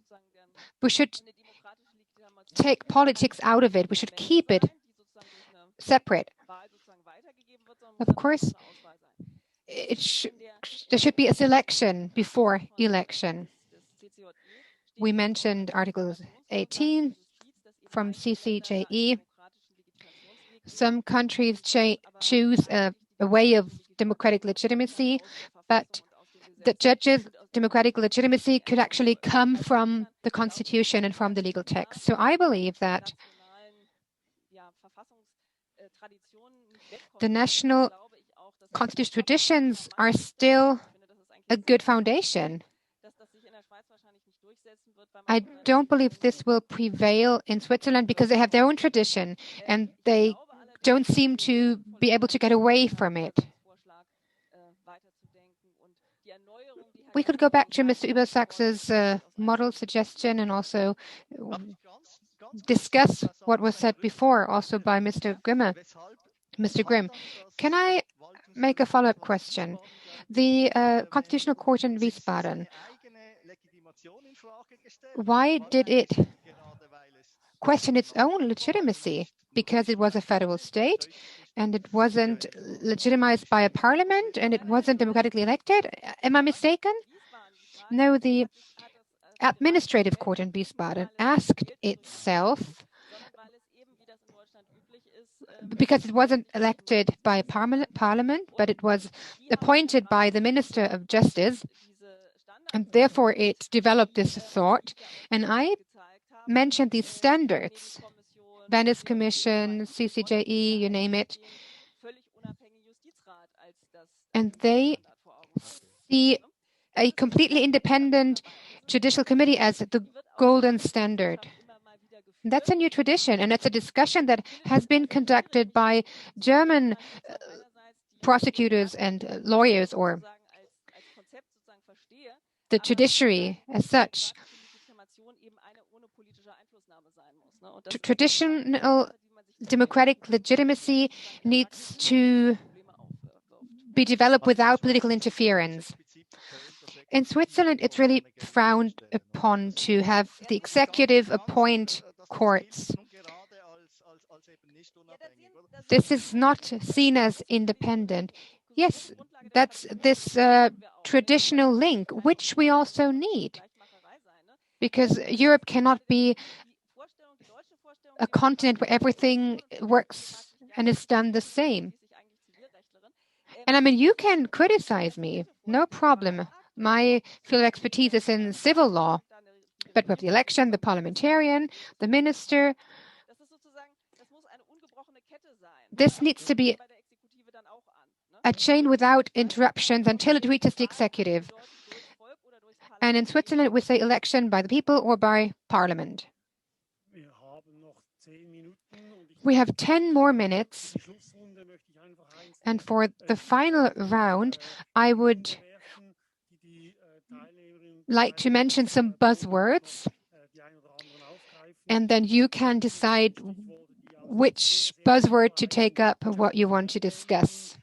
we should take politics out of it. We should keep it separate. Of course, there should be a selection before election. We mentioned Article 18 from CCJE. Some countries choose a way of democratic legitimacy, but the judges' democratic legitimacy could actually come from the Constitution and from the legal text. So I believe that the national constitutional traditions are still a good foundation. I don't believe this will prevail in Switzerland because they have their own tradition and they don't seem to be able to get away from it. We could go back to Mr. Übersachs's model suggestion and also discuss what was said before, also by Mr. Grimm. Mr. Grimm, can I make a follow-up question? The Constitutional Court in Wiesbaden, why did it question its own legitimacy? Because it was a federal state and it wasn't legitimized by a parliament and it wasn't democratically elected? Am I mistaken? No, the administrative court in Wiesbaden asked itself, because it wasn't elected by a parliament, but it was appointed by the Minister of Justice, and therefore it developed this thought. And I mentioned these standards, Venice Commission, CCJE, you name it, and they see a completely independent judicial committee as the golden standard. That's a new tradition, and it's a discussion that has been conducted by German prosecutors and lawyers, or the judiciary as such. Traditional democratic legitimacy needs to be developed without political interference. In Switzerland, it's really frowned upon to have the executive appoint courts. This is not seen as independent. Yes, that's this traditional link, which we also need, because Europe cannot be a continent where everything works and is done the same. And I mean, you can criticize me, no problem. My field of expertise is in civil law, but with the election, the parliamentarian, the minister, this needs to be a chain without interruptions until it reaches the executive. And in Switzerland, we say election by the people or by parliament. We have 10 more minutes. And for the final round, I would like to mention some buzzwords. And then you can decide which buzzword to take up and what you want to discuss.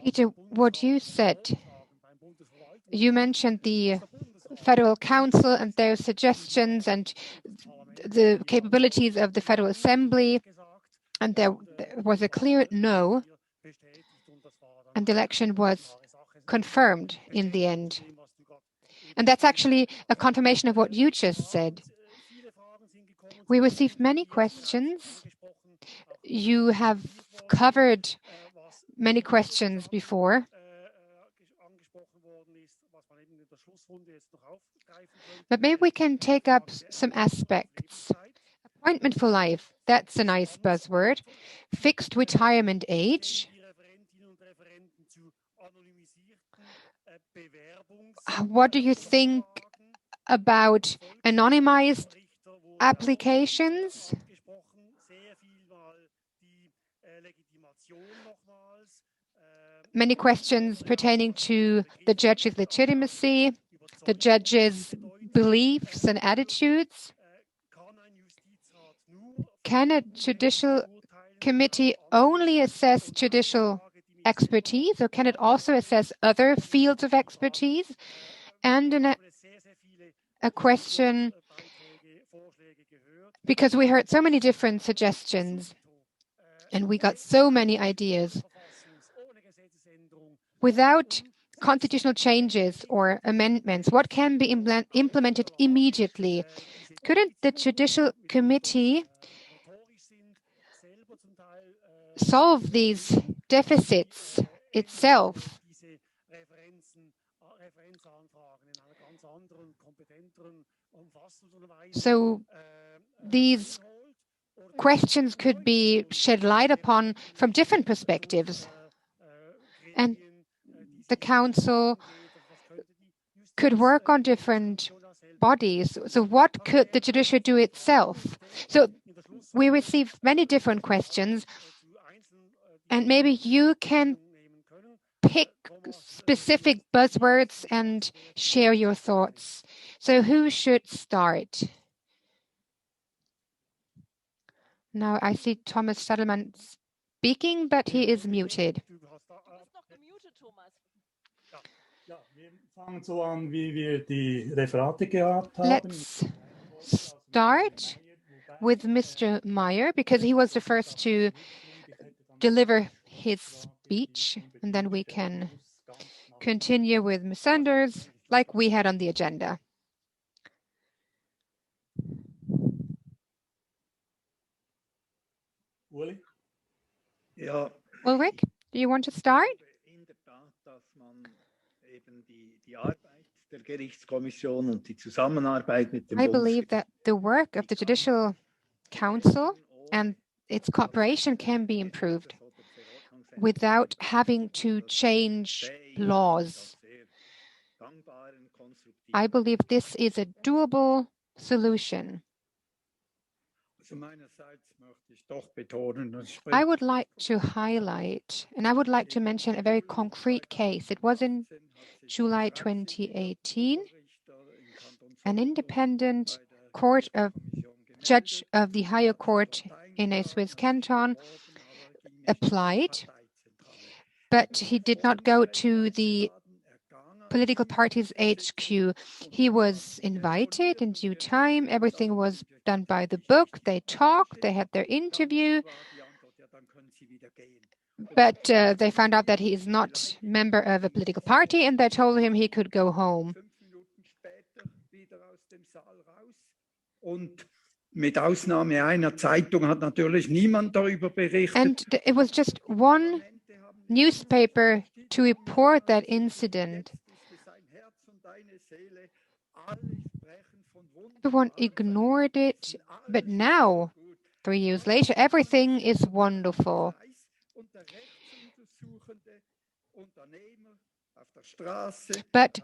Peter, what you said, you mentioned the Federal Council and their suggestions and the capabilities of the Federal Assembly, and there was a clear no, and the election was confirmed in the end. And that's actually a confirmation of what you just said. We received many questions. You have covered many questions before. But maybe we can take up some aspects. Appointment for life, that's a nice buzzword. Fixed retirement age. What do you think about anonymized applications? Many questions pertaining to the judge's legitimacy, the judge's beliefs and attitudes. Can a judicial committee only assess judicial expertise, or can it also assess other fields of expertise? And a question, because we heard so many different suggestions and we got so many ideas. Without constitutional changes or amendments, what can be implemented immediately? Couldn't the Judicial Committee solve these deficits itself? So these questions could be shed light upon from different perspectives. And the Council could work on different bodies. So what could the judiciary do itself? So we received many different questions, and maybe you can pick specific buzzwords and share your thoughts. So who should start? Now I see Thomas Stadelmann speaking, but he is muted. Let's start with Mr. Meyer, because he was the first to deliver his speech, and then we can continue with Ms. Sanders, like we had on the agenda. Ulrich, do you want to start? I believe that the work of the Judicial Council and its cooperation can be improved. without having to change laws. I believe this is a doable solution. I would like to highlight, and I would like to mention a very concrete case. It was in July 2018. An independent judge of the higher court in a Swiss canton applied, but he did not go to the political party's HQ. He was invited in due time. Everything was done by the book. They talked, they had their interview, but they found out that he is not a member of a political party, and they told him he could go home. Mit Ausnahme einer Zeitung hat natürlich niemand darüber berichtet. And it was just one newspaper to report that incident. Everyone ignored it, but now, 3 years later, everything is wonderful. But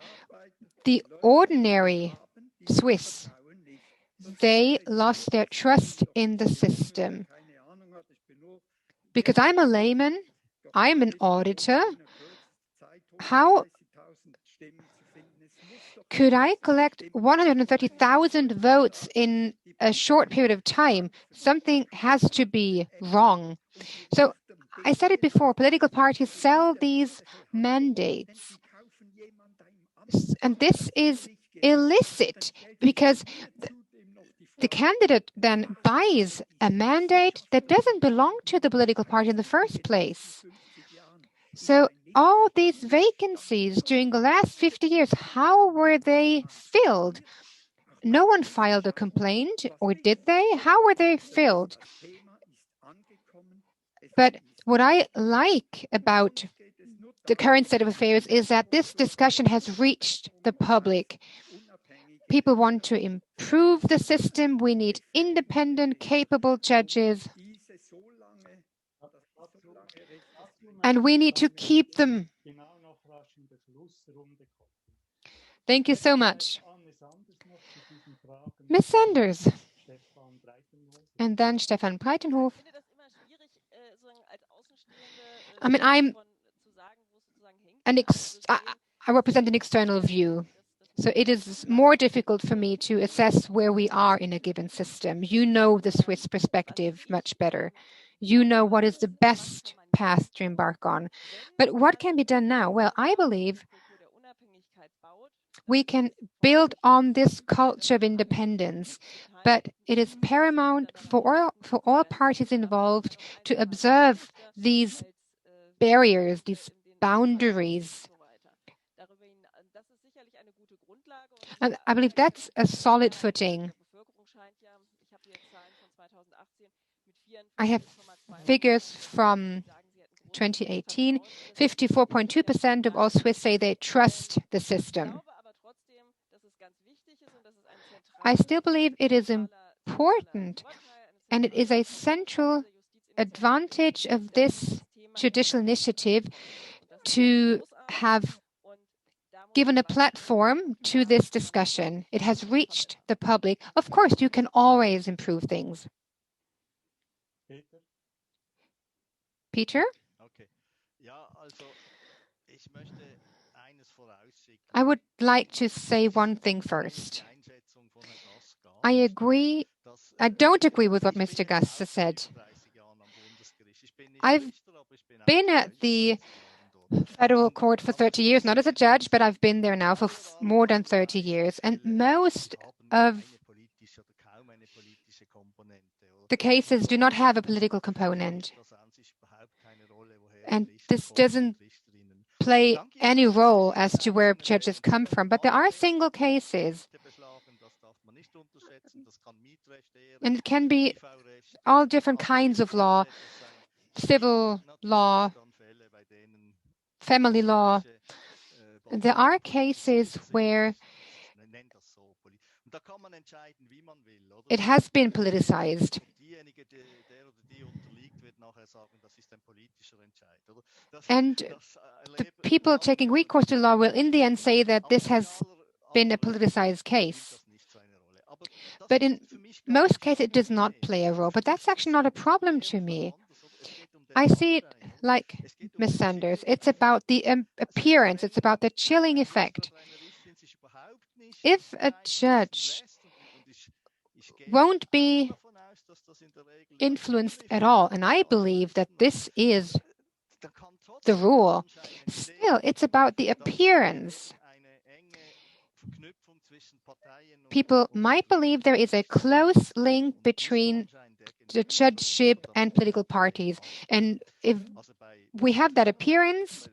the ordinary Swiss, they lost their trust in the system. Because I'm a layman, I'm an auditor, how could I collect 130,000 votes in a short period of time? Something has to be wrong. So I said it before, political parties sell these mandates. And this is illicit because the candidate then buys a mandate that doesn't belong to the political party in the first place. So all these vacancies during the last 50 years, how were they filled? No one filed a complaint, or did they? How were they filled? But what I like about the current state of affairs is that this discussion has reached the public. People want to improve the system. We need independent, capable judges. And we need to keep them. Thank you so much. Ms. Sanders. And then Stefan Breitenhof. I mean, I represent an external view. So it is more difficult for me to assess where we are in a given system. You know the Swiss perspective much better. You know what is the best path to embark on. But what can be done now? Well, I believe we can build on this culture of independence, but it is paramount for all parties involved to observe these barriers, these boundaries. And I believe that's a solid footing. I have figures from 2018. 54.2% of all Swiss say they trust the system. I still believe it is important, and it is a central advantage of this judicial initiative to have given a platform to this discussion. It has reached the public. Of course, you can always improve things. Peter? I would like to say one thing first. I don't agree with what Mr. Gass said. I've been at the federal court for 30 years, not as a judge, but I've been there now for more than 30 years. And most of the cases do not have a political component. And this doesn't play any role as to where judges come from. But there are single cases. And it can be all different kinds of law, civil law, family law. There are cases where it has been politicized. And the people taking recourse to law will in the end say that this has been a politicized case. But in most cases, it does not play a role. But that's actually not a problem to me. I see it like Ms. Sanders. It's about the appearance. It's about the chilling effect. If a judge won't be influenced at all, and I believe that this is the rule, still, it's about the appearance. People might believe there is a close link between the judgeship and political parties. And if we have that appearance,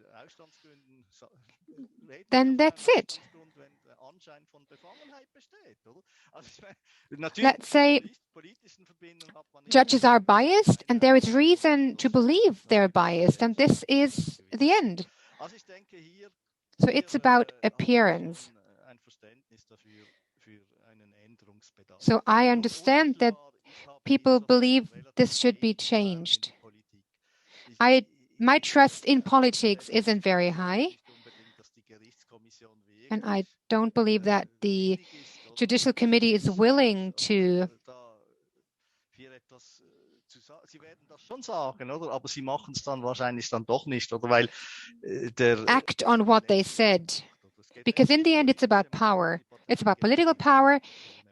then that's it. Let's say judges are biased, and there is reason to believe they're biased, and this is the end. So it's about appearance. So I understand that people believe this should be changed. My trust in politics isn't very high, and I don't believe that the Judicial Committee is willing to act on what they said. Because in the end, it's about power. It's about political power,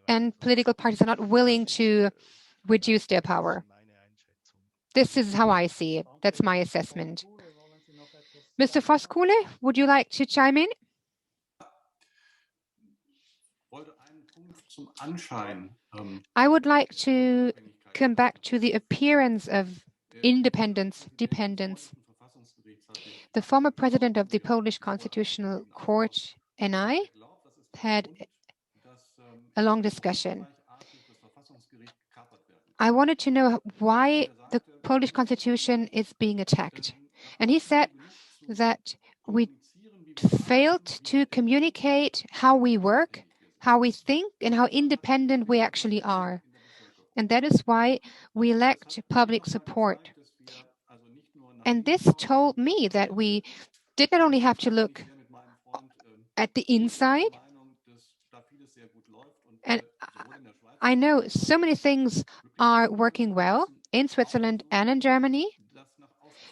and political parties are not willing to reduce their power. This is how I see it. That's my assessment. Mr. Voskuhle, would you like to chime in? I would like to come back to the appearance of independence, dependence. The former president of the Polish Constitutional Court and I had a long discussion. I wanted to know why the Polish Constitution is being attacked. And he said that we failed to communicate how we work, how we think, and how independent we actually are. And that is why we lacked public support. And this told me that we did not only have to look at the inside, and I know so many things are working well in Switzerland and in Germany,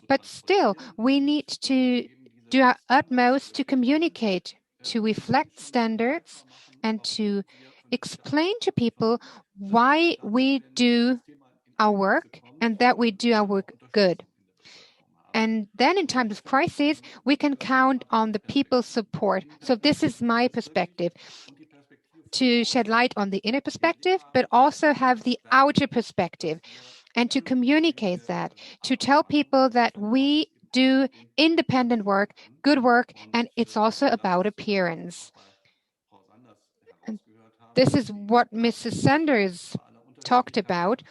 but still we need to do our utmost to communicate, to reflect standards, and to explain to people why we do our work and that we do our work good. And then in times of crisis, we can count on the people's support. So this is my perspective, to shed light on the inner perspective, but also have the outer perspective, and to communicate that, to tell people that we do independent work, good work, and it's also about appearance. And this is what Mrs. Sanders talked about.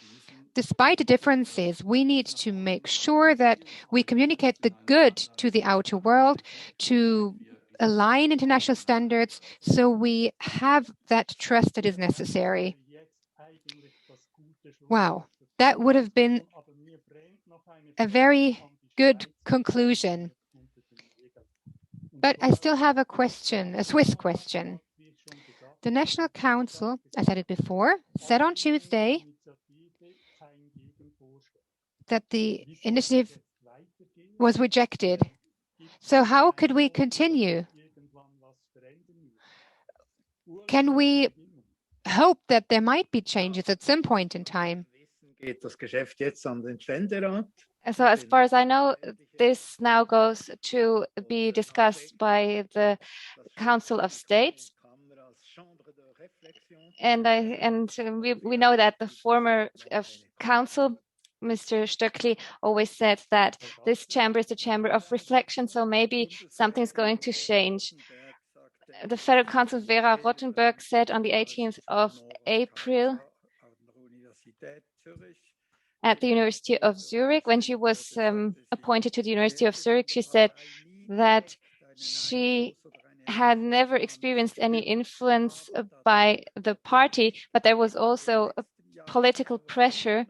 Despite the differences, we need to make sure that we communicate the good to the outer world, to align international standards, so we have that trust that is necessary. Wow, that would have been a very good conclusion. But I still have a question, a Swiss question. The National Council, I said it before, said on Tuesday that the initiative was rejected. So how could we continue? Can we hope that there might be changes at some point in time? So as far as I know, this now goes to be discussed by the Council of States. And we know that the former council, Mr. Stöckli, always said that this chamber is the chamber of reflection, so maybe something's going to change. The Federal Council, Vera Rottenberg, said on the 18th of April at the University of Zurich, when she was appointed to the University of Zurich, she said that she had never experienced any influence by the party, but there was also a political pressure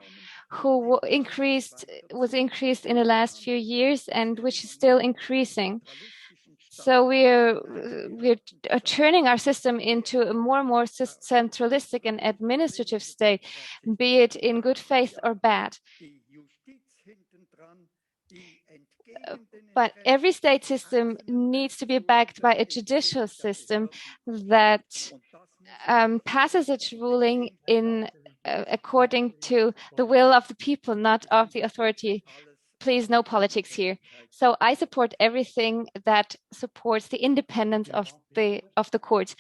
who was increased in the last few years and which is still increasing. So we're turning our system into a more and more centralistic and administrative state, be it in good faith or bad. But every state system needs to be backed by a judicial system that passes its ruling in according to the will of the people, not of the authority. Please, no politics here. So I support everything that supports the independence of the courts.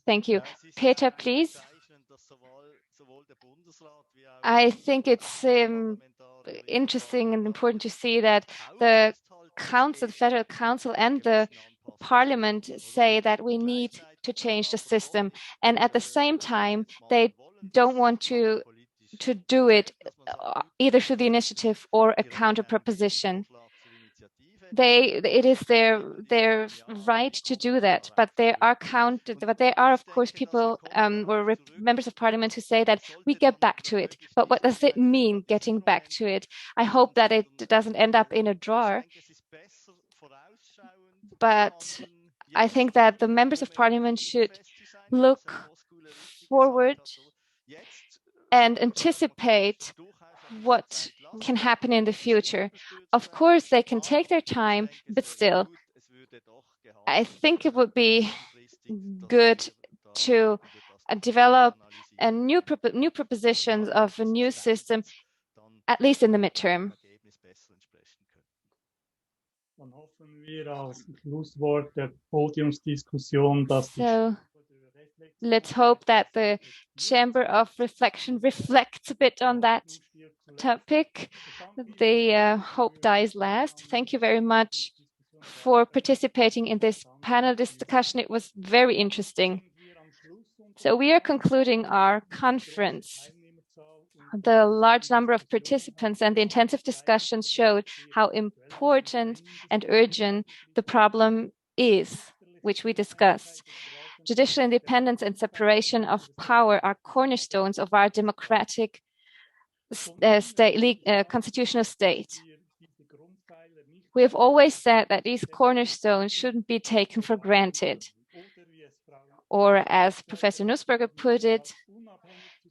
Thank you. Peter, please. I think it's interesting and important to see that the Council, the Federal Council and the Parliament say that we need to change the system. And at the same time, they don't want to do it either through the initiative or a counter proposition. It is their right to do that, but there are of course people or members of parliament who say that we get back to it. But what does it mean, getting back to it? I hope that it doesn't end up in a drawer. But I think that the members of parliament should look forward and anticipate what can happen in the future. Of course, they can take their time, but still, I think it would be good to develop a new propositions of a new system, at least in the midterm. So let's hope that the Chamber of Reflection reflects a bit on that topic. The hope dies last. Thank you very much for participating in this panel discussion. It was very interesting. So we are concluding our conference. The large number of participants and the intensive discussions showed how important and urgent the problem is, which we discussed. Judicial independence and separation of power are cornerstones of our democratic constitutional state. We have always said that these cornerstones shouldn't be taken for granted. Or as Professor Nussberger put it,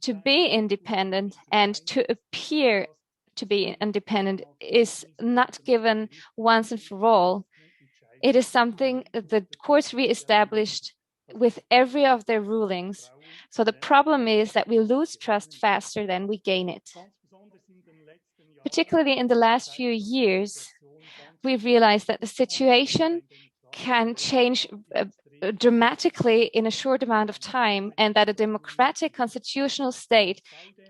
to be independent and to appear to be independent is not given once and for all. It is something that the courts re-established with every of their rulings. So the problem is that we lose trust faster than we gain it. Particularly in the last few years, we've realized that the situation can change dramatically in a short amount of time, and that a democratic constitutional state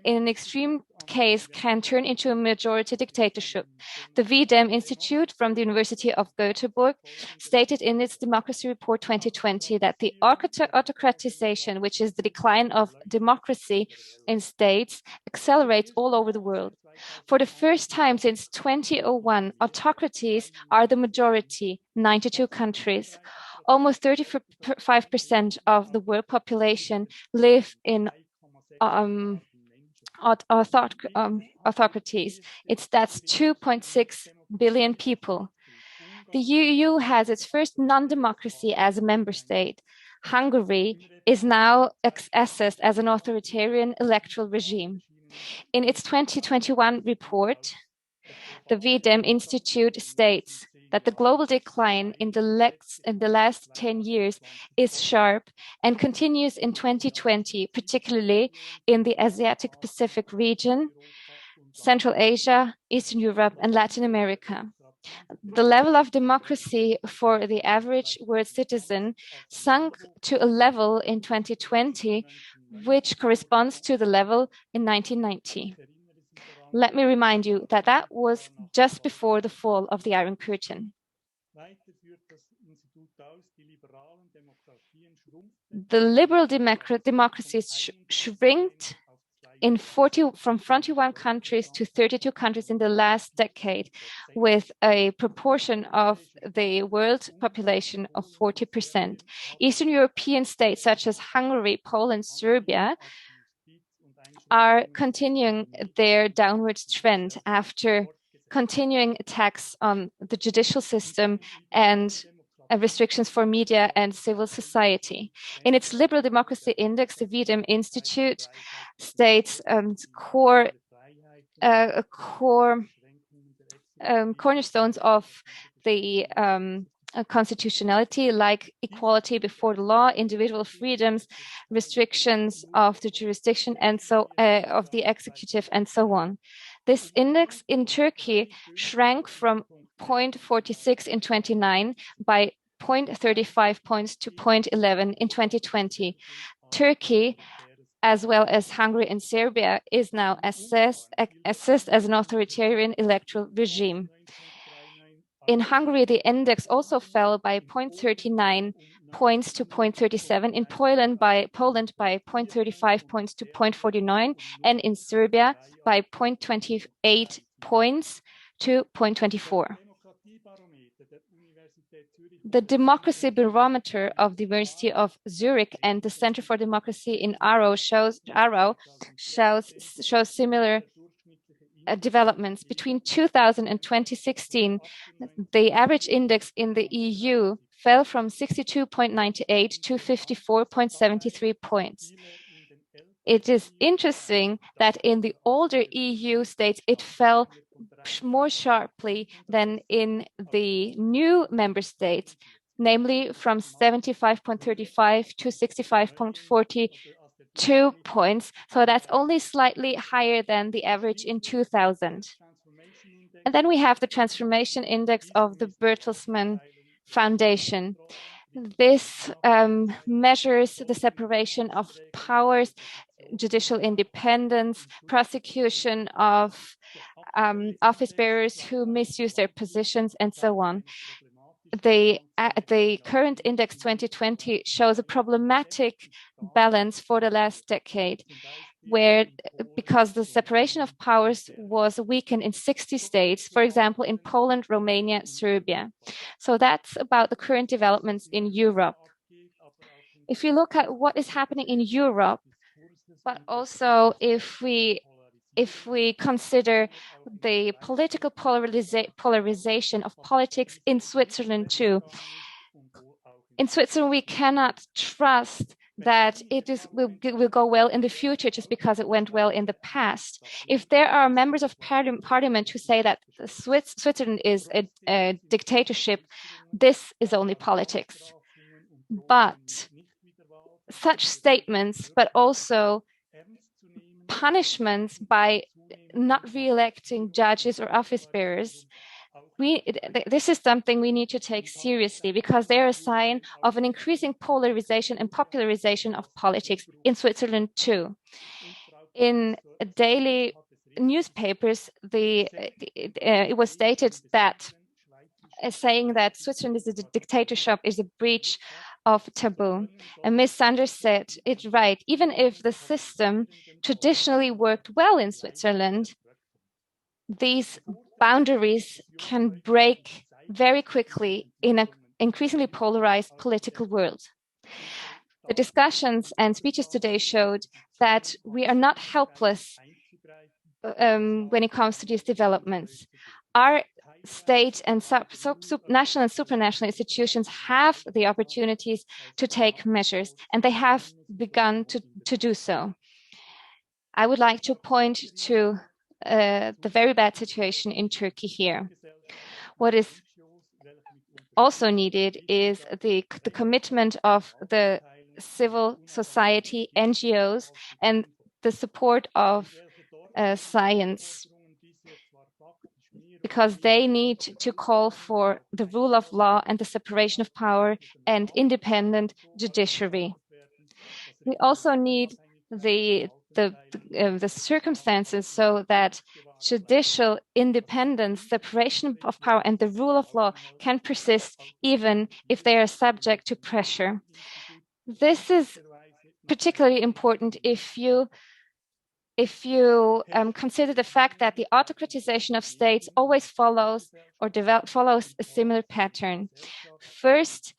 in an extreme case can turn into a majority dictatorship. The VDEM Institute from the University of Göteborg stated in its Democracy Report 2020 that the autocratization, which is the decline of democracy in states, accelerates all over the world. For the first time since 2001, autocracies are the majority, 92 countries. Almost 35% of the world population live in autocracies. That's 2.6 billion people. The EU has its first non-democracy as a member state. Hungary is now assessed as an authoritarian electoral regime. In its 2021 report, the VDEM Institute states that the global decline in the last 10 years is sharp and continues in 2020, particularly in the Asiatic Pacific region, Central Asia, Eastern Europe, and Latin America. The level of democracy for the average world citizen sunk to a level in 2020, which corresponds to the level in 1990. Let me remind you that that was just before the fall of the Iron Curtain. The liberal democracies shrinked from 41 countries to 32 countries in the last decade, with a proportion of the world population of 40%. Eastern European states such as Hungary, Poland, Serbia are continuing their downward trend after continuing attacks on the judicial system and restrictions for media and civil society. In its Liberal Democracy Index, the Wiedem Institute states cornerstones of the constitutionality, like equality before the law, individual freedoms, restrictions of the jurisdiction, and so of the executive, and so on. This index in Turkey shrank from 0.46 in 2009 by 0.35 points to 0.11 in 2020. Turkey, as well as Hungary and Serbia, is now assessed as an authoritarian electoral regime. In Hungary, the index also fell by 0.39 points to 0.37, in Poland by 0.35 points to 0.49, and in Serbia by 0.28 points to 0.24. The Democracy Barometer of the University of Zurich and the Center for Democracy in Aarau shows similar developments. Between 2000 and 2016, the average index in the EU fell from 62.98 to 54.73 points. It is interesting that in the older EU states, it fell more sharply than in the new member states, namely from 75.35 to 65.42 points. So that's only slightly higher than the average in 2000. And then we have the Transformation Index of the Bertelsmann Foundation. This measures the separation of powers, judicial independence, prosecution of office bearers who misuse their positions, and so on. The current index 2020 shows a problematic balance for the last decade, where because the separation of powers was weakened in 60 states, for example, in Poland, Romania, Serbia. So that's about the current developments in Europe. If you look at what is happening in Europe, but also if we consider the political polarization of politics in Switzerland too. In Switzerland, we cannot trust that will go well in the future just because it went well in the past. If there are members of parliament who say that Switzerland is a dictatorship, this is only politics. But such statements, but also punishments by not re-electing judges or office bearers, this is something we need to take seriously, because they are a sign of an increasing polarization and popularization of politics in Switzerland too. In daily newspapers, it was stated that saying that Switzerland is a dictatorship is a breach of taboo. And Ms. Sanders said it right. Even if the system traditionally worked well in Switzerland, these boundaries can break very quickly in an increasingly polarized political world. The discussions and speeches today showed that we are not helpless when it comes to these developments. Our state and national and supranational institutions have the opportunities to take measures, and they have begun to do so. I would like to point to the very bad situation in Turkey here. What is also needed is the commitment of the civil society, NGOs, and the support of science, because they need to call for the rule of law and the separation of power and independent judiciary. We also need the circumstances so that judicial independence, separation of power, and the rule of law can persist even if they are subject to pressure. This is particularly important if you consider the fact that the autocratization of states always follows a similar pattern. First,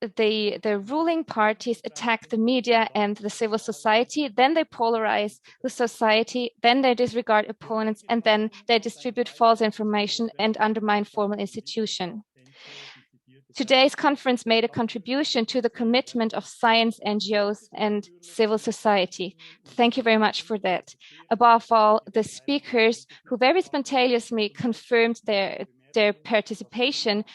the ruling parties attack the media and the civil society, then they polarize the society, then they disregard opponents, and then they distribute false information and undermine formal institutions. Today's conference made a contribution to the commitment of science, NGOs, and civil society. Thank you very much for that. Above all, the speakers who very spontaneously confirmed their participation,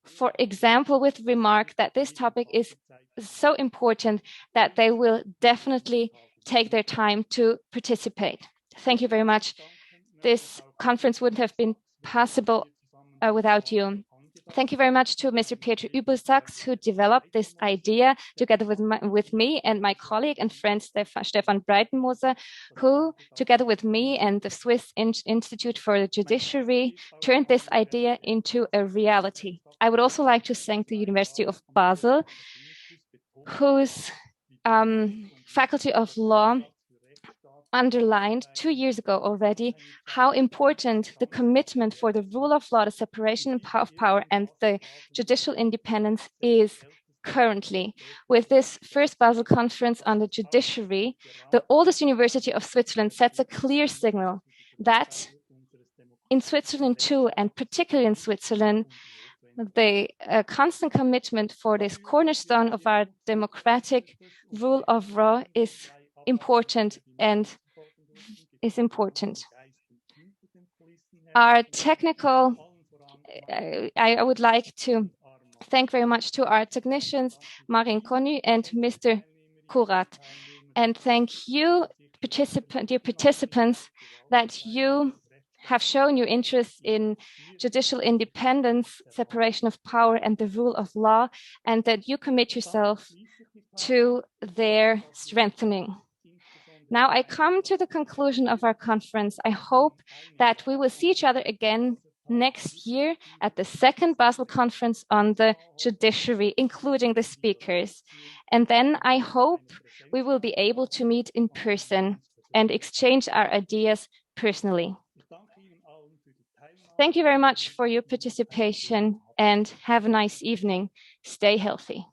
for example, with the remark that this topic is so important that they will definitely take their time to participate. Thank you very much. This conference wouldn't have been possible without you. Thank you very much to Mr. Peter Übelsachs, who developed this idea together with me and my colleague and friend Stefan Breitenmoser, who, together with me and the Swiss Institute for the Judiciary, turned this idea into a reality. I would also like to thank the University of Basel, whose Faculty of Law underlined 2 years ago already how important the commitment for the rule of law, the separation of power, and the judicial independence is currently. With this first Basel conference on the judiciary, the oldest university of Switzerland sets a clear signal that in Switzerland too, and particularly in Switzerland, the constant commitment for this cornerstone of our democratic rule of law is important and is important. Our technical, I would like to thank very much to our technicians, Marin Connu and Mr. Kurat, and thank you, dear participants, that you have shown your interest in judicial independence, separation of power, and the rule of law, and that you commit yourself to their strengthening. Now I come to the conclusion of our conference. I hope that we will see each other again next year at the second Basel conference on the judiciary, including the speakers. And then I hope we will be able to meet in person and exchange our ideas personally. Thank you very much for your participation and have a nice evening. Stay healthy.